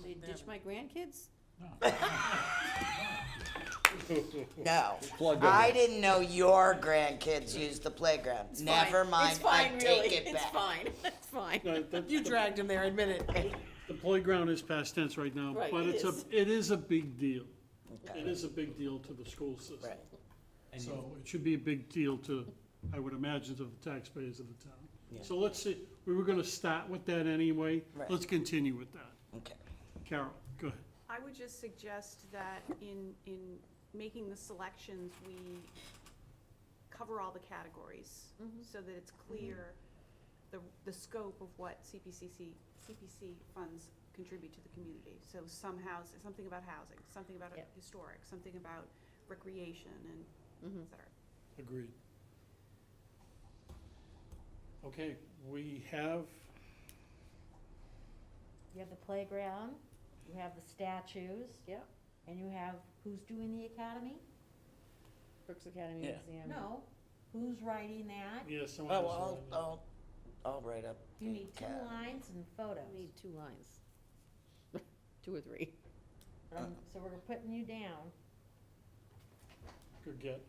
They ditch my grandkids? No, Plug them I in. didn't know your grandkids used the playground. It's Never fine. mind, It's fine, I really. take it back. It's fine, it's fine. No, You dragged him there, admit it. The playground is past tense right now, Right, but it it is a big deal. Okay. It is a big deal to the school system. Right. And So it should be a big deal to, I would imagine, to the taxpayers of the town. Yeah. So let's see, we were gonna start with that anyway. Right. Let's continue with that. Okay. Carol, go ahead. I would just suggest that in making the selections, we cover all the categories, so that it's clear the scope of what CPC funds contribute to the community. So something about housing, something about Yep. historic, something about recreation, and et cetera. Agreed. Okay, we have, You have the playground, you have the statues, Yep, and you have, who's doing the academy? Brooks Academy Yeah. Museum. No, who's writing that? yeah, someone Oh, else. I'll write up. You the need 2 cat. lines and photos. I need 2 lines. 2 or 3. So we're putting you down. Good get.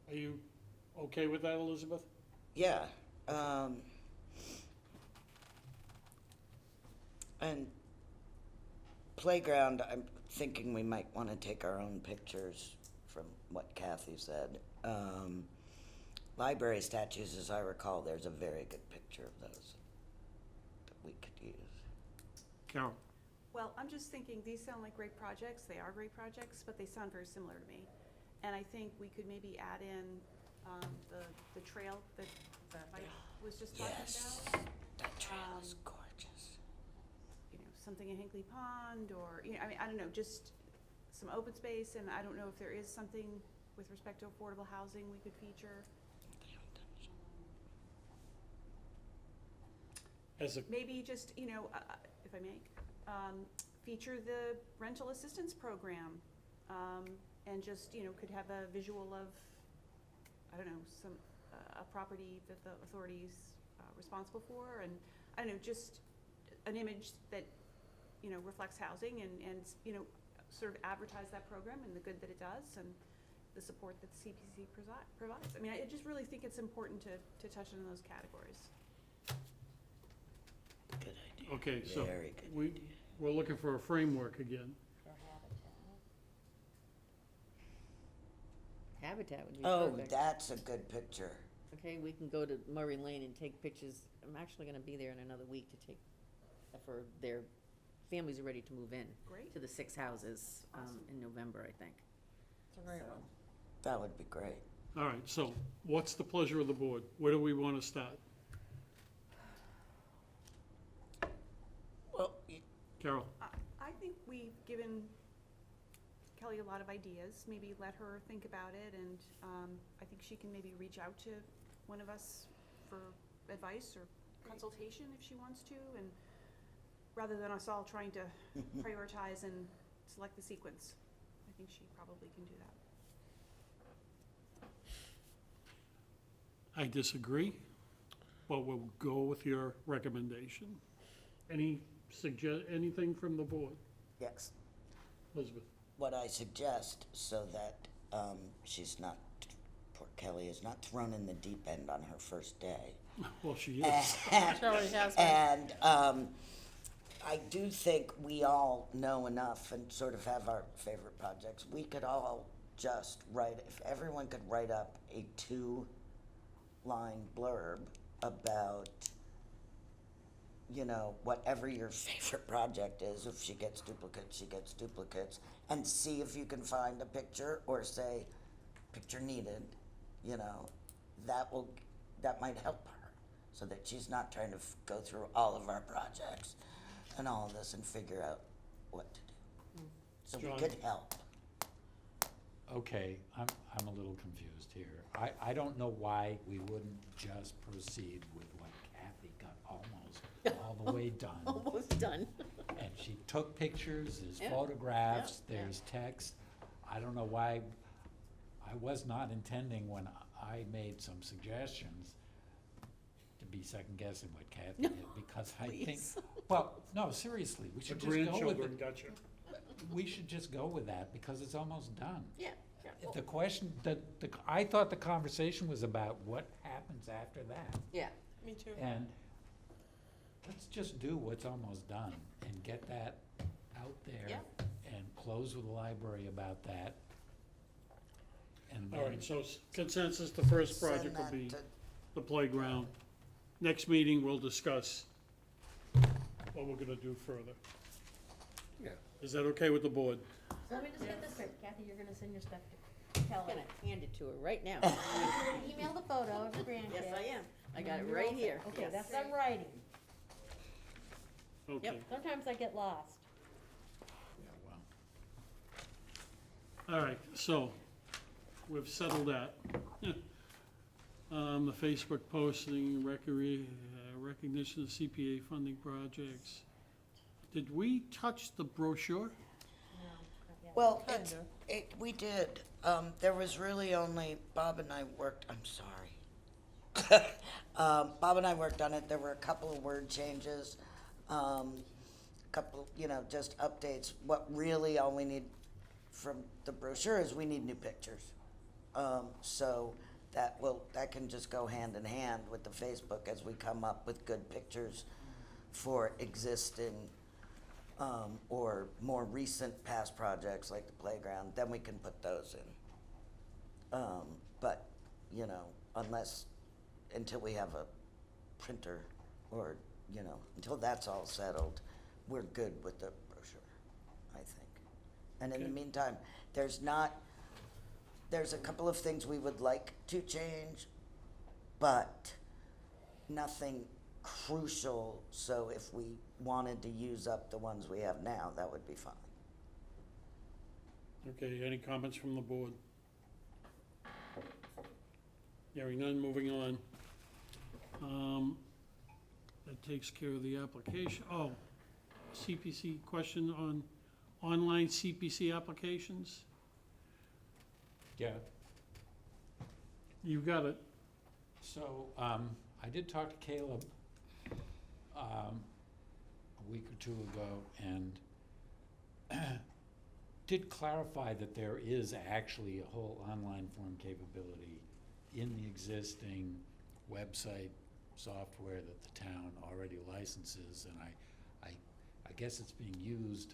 Are you okay with that, Elizabeth? Yeah, and playground, I'm thinking we might wanna take our own pictures from what Kathy said. Library statues, as I recall, there's a very good picture of those that we could use. Carol? Well, I'm just thinking, these sound like great projects, they are great projects, but they sound very similar to me. And I think we could maybe add in, the trail that Mike was just talking Yes, about. that trail is Um, gorgeous. You know, something in Hinkley Pond, or, you know, I mean, I don't know, just some open space, and I don't know if there is something with respect to affordable housing we could feature. As a, Maybe just, you know, if I may, feature the rental assistance program, and just, you know, could have a visual of, I don't know, some, a property that the authority's responsible for, and, I don't know, just an image that, you know, reflects housing, and, you know, sort of advertise that program and the good that it does, and the support that the CPC provides. I mean, I just really think it's important to touch on those categories. Good idea. Okay, so Very good idea. we're looking for a framework again. Habitat would be Oh, perfect. that's a good picture. Okay, we can go to Murray Lane and take pictures. I'm actually gonna be there in another week to take, for their families are ready to move in. Great. To the 6 houses, in November, I think. It's a great So- one. That would be great. All right, so what's the pleasure of the board? Where do we want to start? Well, Carol? I think we've given Kelly a lot of ideas, maybe let her think about it, and I think she can maybe reach out to one of us for advice or consultation if she wants to, and rather than us all trying to prioritize and select the sequence, I think she probably can do that. I disagree, but we'll go with your recommendation. Anything from the board? yes, Elizabeth? what I suggest so that she's not, poor Kelly is not thrown in the deep end on her first day. Well, she is. She already has been. And I do think we all know enough and sort of have our favorite projects. We could all just write, if everyone could write up a 2-line blurb about, you know, whatever your favorite project is. If she gets duplicates, she gets duplicates. And see if you can find a picture or say, picture needed, you know, that might help her. So that she's not trying to go through all of our projects and all of this and figure out what to do. So we John? could help. Okay, I'm a little confused here. I don't know why we wouldn't just proceed with what Kathy got almost all the way done. Almost done. And she took pictures, there's Yeah, photographs, yeah, yeah. there's text. I don't know why, I was not intending when I made some suggestions to be second guessing what Kathy did, because I think, Please. well, no, seriously, we The should just go with grandchildren it. got you. We should just go with that, because it's almost done. Yeah, yeah. If the question, I thought the conversation was about what happens after that. Yeah, Me too. And let's just do what's almost done and get that out there. Yeah. And close with the library about that. And All then, right, so consensus, the first Send project will that be to- the playground. Next meeting, we'll discuss what we're gonna do further. Yeah. Is that okay with the board? So let me just get this straight. Kathy, you're gonna send your stuff to I'm Kelly. gonna hand it to her right now. You're gonna email the photo of your grandkids. Yes, I am. I got it You're right all set. here. Okay, Yes. that's I'm writing. Okay. Sometimes I get lost. yeah, well, All right, so we've settled that. The Facebook posting, recognition of CPA funding projects. Did we touch the brochure? No, not yet. Well, Kinda. we did. There was really only, Bob and I worked, I'm sorry. Bob and I worked on it. There were a couple of word changes, couple, you know, just updates. What really all we need from the brochure is we need new pictures. So that can just go hand in hand with the Facebook as we come up with good pictures for existing or more recent past projects like the playground, then we can put those in. But, you know, until we have a printer or, you know, until that's all settled, we're good with the brochure, I think. And in the Okay. meantime, there's a couple of things we would like to change, but nothing crucial, so if we wanted to use up the ones we have now, that would be fine. Okay, any comments from the board? Hearing none, moving on. That takes care of the application. Oh, CPC, question on online CPC applications? yeah. You got it. So, I did talk to Caleb, a week or two ago, and did clarify that there is actually a whole online form capability in the existing website software that the town already licenses, and I guess it's being used.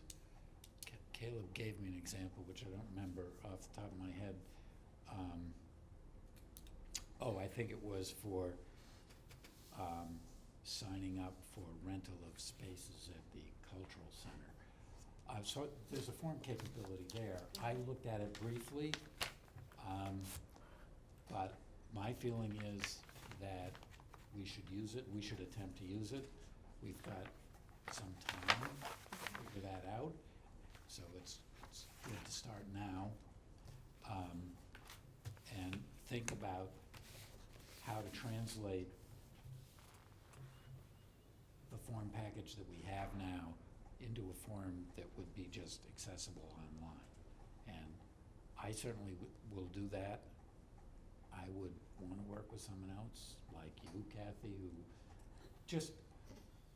Caleb gave me an example, which I don't remember off the top of my head. I think it was for signing up for rental of spaces at the cultural center. So there's a form capability there. I looked at it briefly, but my feeling is that we should use it, we should attempt to use it. We've got some time to figure that out, so it's good to start now. And think about how to translate the form package that we have now into a form that would be just accessible online. And I certainly will do that. I would want to work with someone else, like you, Kathy, who just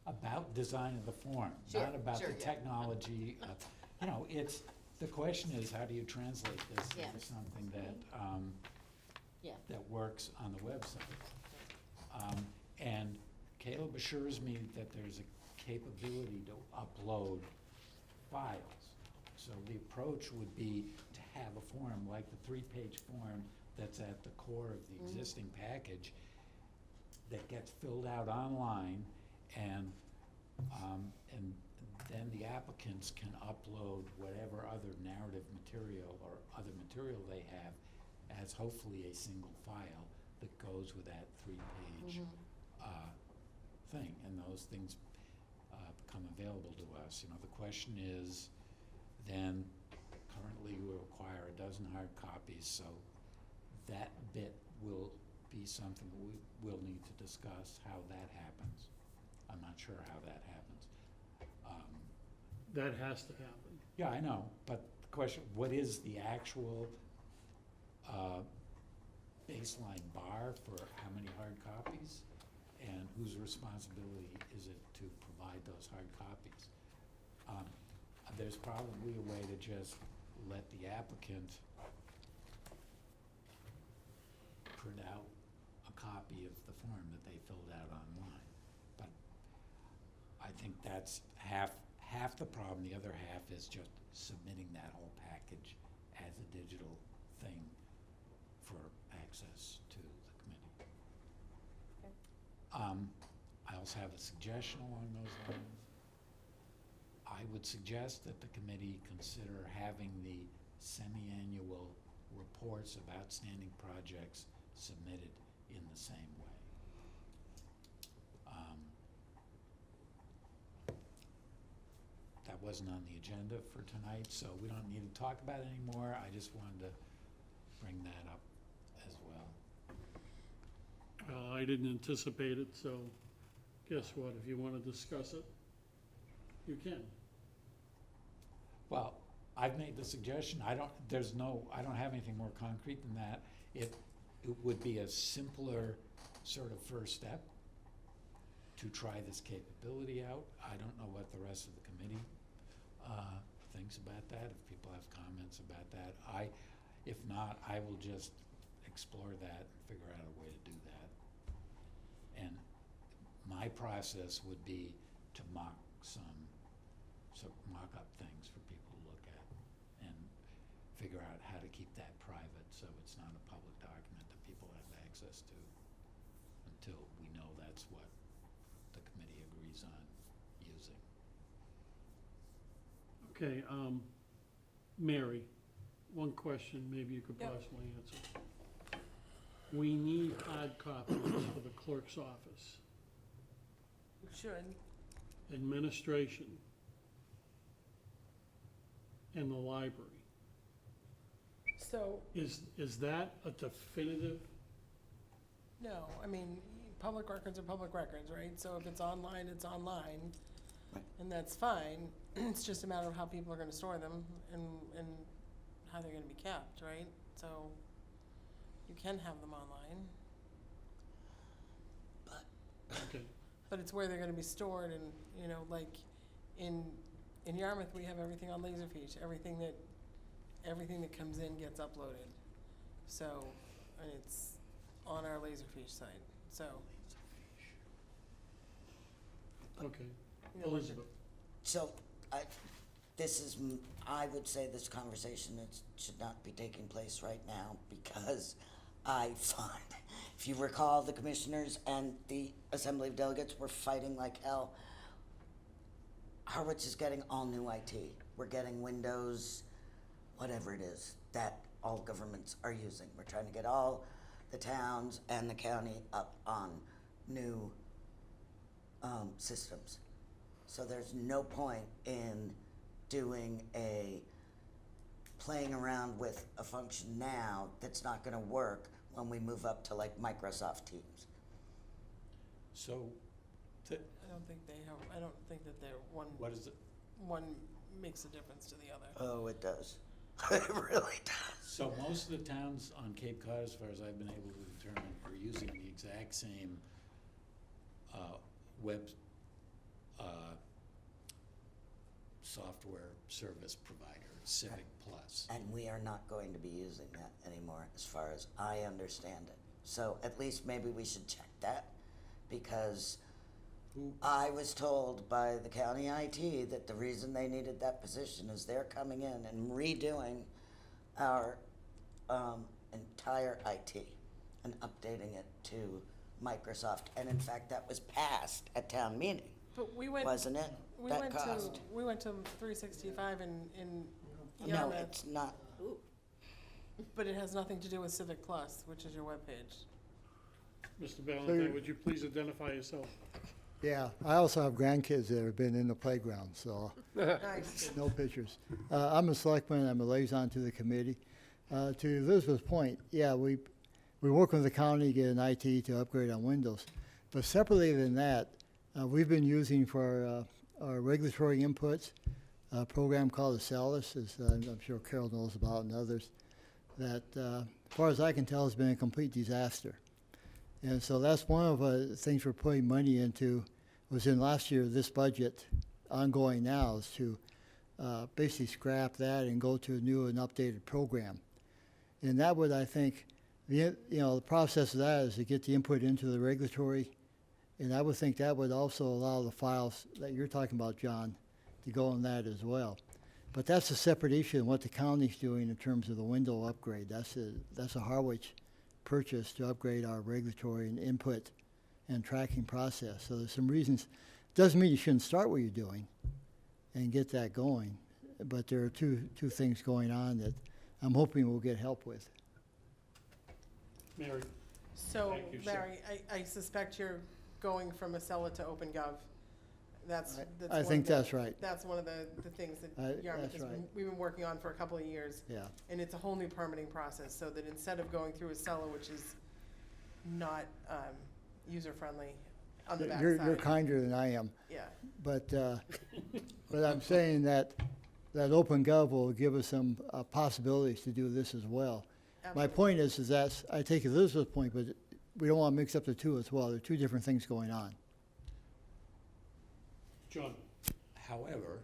about design of the form, not about the technology. You know, it's, the question is, how do you translate this into something that, that works on the website? And Caleb assures me that there's a capability to upload files. So the approach would be to have a form, like the 3-page form that's at the core of the existing package, that gets filled out online, and then the applicants can upload whatever other narrative material or other material they have as hopefully a single file that goes with that 3-page thing, and those things become available to us. You know, the question is, then currently we require a dozen hard copies, so that bit will be something we will need to discuss how that happens. I'm not sure how that happens. That has to happen. Yeah, I know, but the question, what is the actual baseline bar for how many hard copies? And whose responsibility is it to provide those hard copies? There's probably a way to just let the applicant print out a copy of the form that they filled out online. But I think that's half the problem. The other half is just submitting that whole package as a digital thing for access to the committee. Okay. I also have a suggestion along those lines. I would suggest that the committee consider having the semi-annual reports of outstanding projects submitted in the same way. That wasn't on the agenda for tonight, so we don't need to talk about it anymore. I just wanted to bring that up as well. I didn't anticipate it, so guess what? If you want to discuss it, you can. Well, I've made the suggestion. I don't have anything more concrete than that. It would be a simpler sort of first step to try this capability out. I don't know what the rest of the committee thinks about that, if people have comments about that. If not, I will just explore that and figure out a way to do that. And my process would be to mock up things for people to look at and figure out how to keep that private so it's not a public document that people have access to until we know that's what the committee agrees on using. Okay, Mary, one question maybe you could Yep. possibly answer. We need hard copies for the clerk's office, Should. administration, and the library. So, Is that a definitive? no, I mean, public records are public records, right? So if it's online, it's online, Right. and that's fine. It's just a matter of how people are gonna store them and how they're gonna be kept, right? So you can have them online, Okay, but it's where they're gonna be stored, and, you know, like in Yarmouth, we have everything on Laserfiche, everything that everything that comes in gets uploaded. So, and it's on our Laserfish site, so. Okay. you know, Elizabeth? So, I would say this conversation should not be taking place right now, because I find, if you recall, the commissioners and the Assembly of Delegates were fighting like hell. Harwich is getting all new IT. We're getting Windows, whatever it is, that all governments are using. We're trying to get all the towns and the county up on new systems. So there's no point in playing around with a function now that's not gonna work when we move up to like Microsoft Teams. So, I don't think that they're what is it? one makes a difference to the other. Oh, it does. It really does. So most of the towns on Cape Cod, as far as I've been able to determine, are using the exact same web software service provider, Civic Plus. And we are not going to be using that anymore, as far as I understand it. So at least maybe we should check that, because I was told by the county IT that the reason they needed that position is they're coming in and redoing our entire IT and updating it to Microsoft. And in fact, that was passed at town meeting, But we went, wasn't it? we That went cost. to, we went to 365 in No, Yarmouth, it's not. but it has nothing to do with Civic Plus, which is your webpage. Mr. Valentine, would you please identify yourself? Yeah, I also have grandkids that have been in the playground, so Nice. no pictures. I'm a selectman, I'm a liaison to the committee. To Elizabeth's point, yeah, we work with the county to get an IT to upgrade on Windows. But separately than that, we've been using for our regulatory inputs, a program called Accelis, as I'm sure Carol knows about, and others, that, as far as I can tell, has been a complete disaster. And so that's one of the things we're putting money into, was in last year, this budget, ongoing now, is to basically scrap that and go to a new and updated program. And that would, I think, the process of that is to get the input into the regulatory, and I would think that would also allow the files that you're talking about, John, to go in that as well. But that's a separate issue than what the county's doing in terms of the window upgrade. That's a Harwich purchase to upgrade our regulatory and input and tracking process. So there's some reasons. Doesn't mean you shouldn't start what you're doing and get that going, but there are two things going on that I'm hoping we'll get help with. Mary? So, Thank you, sir. Barry, I suspect you're going from Acela to OpenGov. That's I one think of the- that's right. That's one of the things that Yarmouth that's right. we've been working on for a couple of years. Yeah. And it's a whole new permitting process, so that instead of going through Acela, which is not user-friendly on the backside. You're kinder than I am. Yeah. But I'm saying that OpenGov will give us some possibilities to do this as well. My Absolutely. point is that I take Elizabeth's point, but we don't want to mix up the two as well. There are two different things going on. John? However,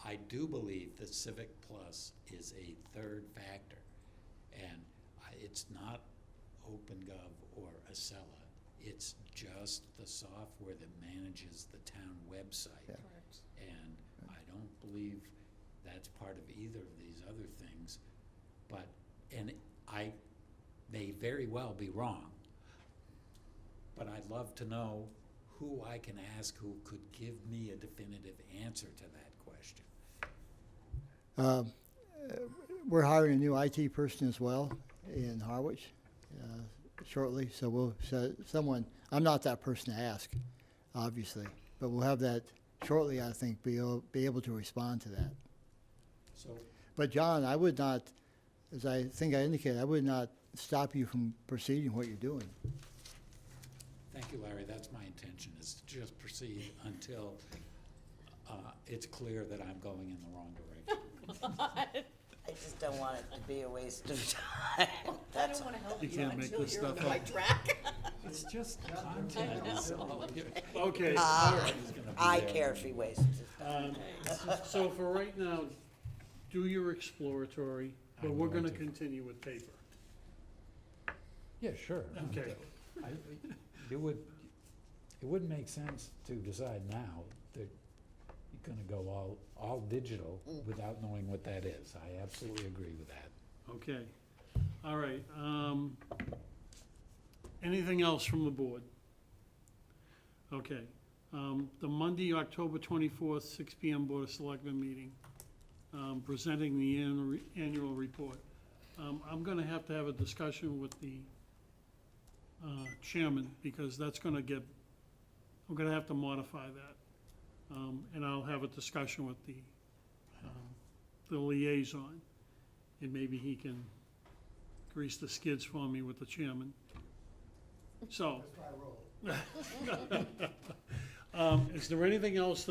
I do believe that Civic Plus is a third factor, and it's not OpenGov or Acela. It's just the software that manages the town website. Yeah. Correct. And I don't believe that's part of either of these other things. But, and I may very well be wrong, but I'd love to know who I can ask who could give me a definitive answer to that question. We're hiring a new IT person as well in Harwich shortly, so we'll set someone. I'm not that person to ask, obviously, but we'll have that shortly. I think be able to respond to that. So, But John, I would not, as I think I indicated, I would not stop you from proceeding what you're doing. thank you, Larry. That's my intention, is to just proceed until it's clear that I'm going in the wrong direction. I just don't want it to be a waste of time. That's all. You can't make this stuff up. It's just content. It's all- Okay, all right. Everybody's gonna be I there. care if he wastes his time. So for right now, do your exploratory, I but would we're like gonna to. continue with paper. Yeah, sure. Okay. It wouldn't make sense to decide now that you're gonna go all digital without knowing what that is. I absolutely agree with that. Okay, all right, anything else from the board? Okay, the Monday, October 24th, 6 PM Board of Selectmen meeting, presenting the annual report. I'm gonna have to have a discussion with the chairman, because that's gonna get, I'm gonna have to modify that. And I'll have a discussion with the liaison, and maybe he can grease the skids for me with the chairman. So. Is there anything else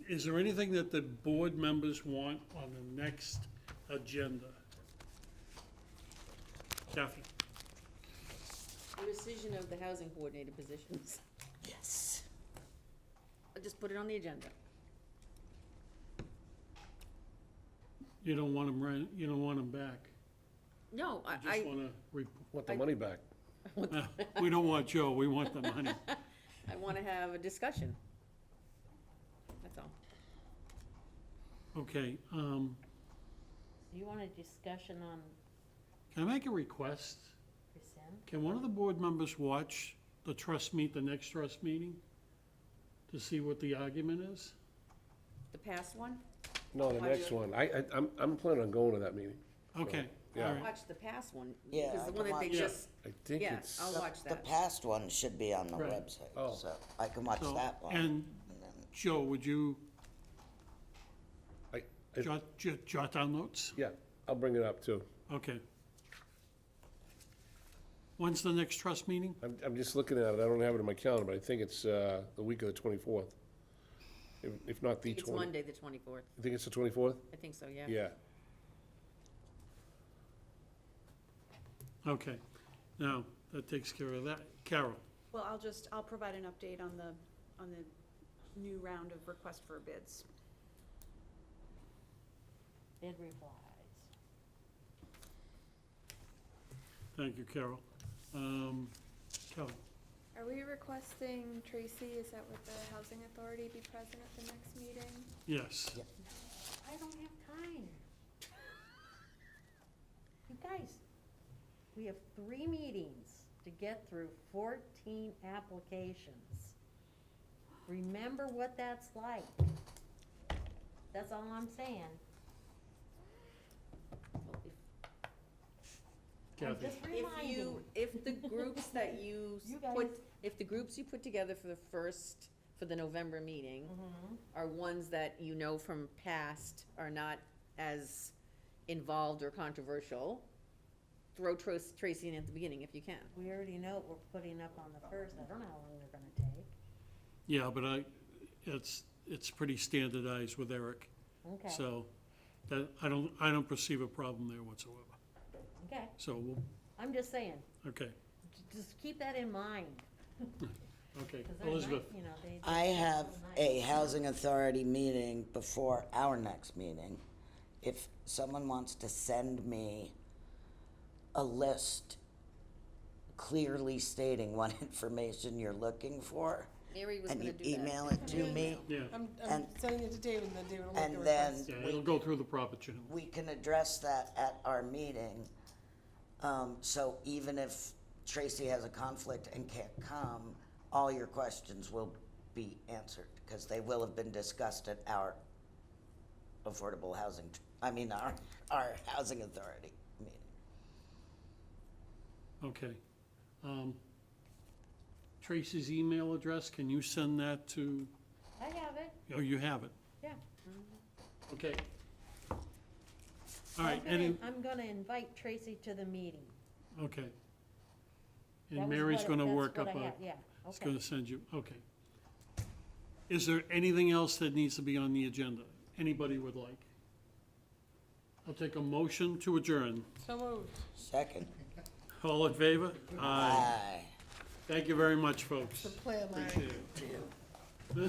is there anything that the board members want on the next agenda? Kathy? Rescission of the housing coordinator positions. Yes. I'll just put it on the agenda. You don't want them you don't want them back? No, You just wanna, Want the money back. we don't want Joe, we want the money. I want to have a discussion. That's all. Okay, You want a discussion on can I make a request? rescind? Can one of the board members watch the the next trust meeting? To see what the argument is? The past one? No, the Why next do- one. I'm planning on going to that meeting. Okay, Yeah. all I'll right. watch the past one. Yeah, Because I the one can that they watch- just, I think yeah, it's, I'll watch The that. past one should be on the Right. website, Oh. so I can watch So, that one. And and then- Joe, would you I- jot down notes? yeah, I'll bring it up too. Okay. When's the next trust meeting? I'm just looking at it. I don't have it in my calendar, but I think it's the week of the 24th. If not the It's 20th. Monday, the 24th. You think it's the 24th? I think so, yeah. Yeah. Okay, now, that takes care of that. Carol? Well, I'll provide an update on the new round of request for bids. Bid replies. Thank you, Carol. Kelly? Are we requesting Tracy, is that with the Housing Authority, be present at the next meeting? Yes. I don't have time. You guys, we have 3 meetings to get through 14 applications. Remember what that's like. That's all I'm saying. I'm Kathy? just If reminding. you, if the groups that you You guys- put, if the groups you put together for the November meeting Mhm. are ones that you know from past are not as involved or controversial, throw Tracy in at the beginning if you can. We already know what we're putting up on the first. I don't know how long they're gonna take. Yeah, but it's pretty standardized with Eric. Okay, So, that, I don't perceive a problem there whatsoever. okay. So, we'll, I'm just saying, okay, just keep that in mind. okay. 'Cause they're Elizabeth? nice, you know, they. I have so nice. a housing authority meeting before our next meeting. If someone wants to send me a list clearly stating what information you're looking for, Mary was and gonna you do that. email it to me, Yeah, I'm And- sending it to David, and then David will make and the then request. yeah, it'll go through the proper channel. we can address that at our meeting. So even if Tracy has a conflict and can't come, all your questions will be answered, because they will have been discussed at our affordable housing, our housing authority meeting. Okay. Tracy's email address, can you send that to, I have it, oh, you have it? yeah. Okay. All right, I'm gonna invite Tracy to the meeting. okay. That And was Mary's what- gonna that's work what up I a, had, yeah, it's okay. gonna send you, okay. Is there anything else that needs to be on the agenda? Anybody would like? I'll take a motion to adjourn. So moved. Second? All in favor? Aye. Thank you very much, folks. The plan, Larry. Appreciate it.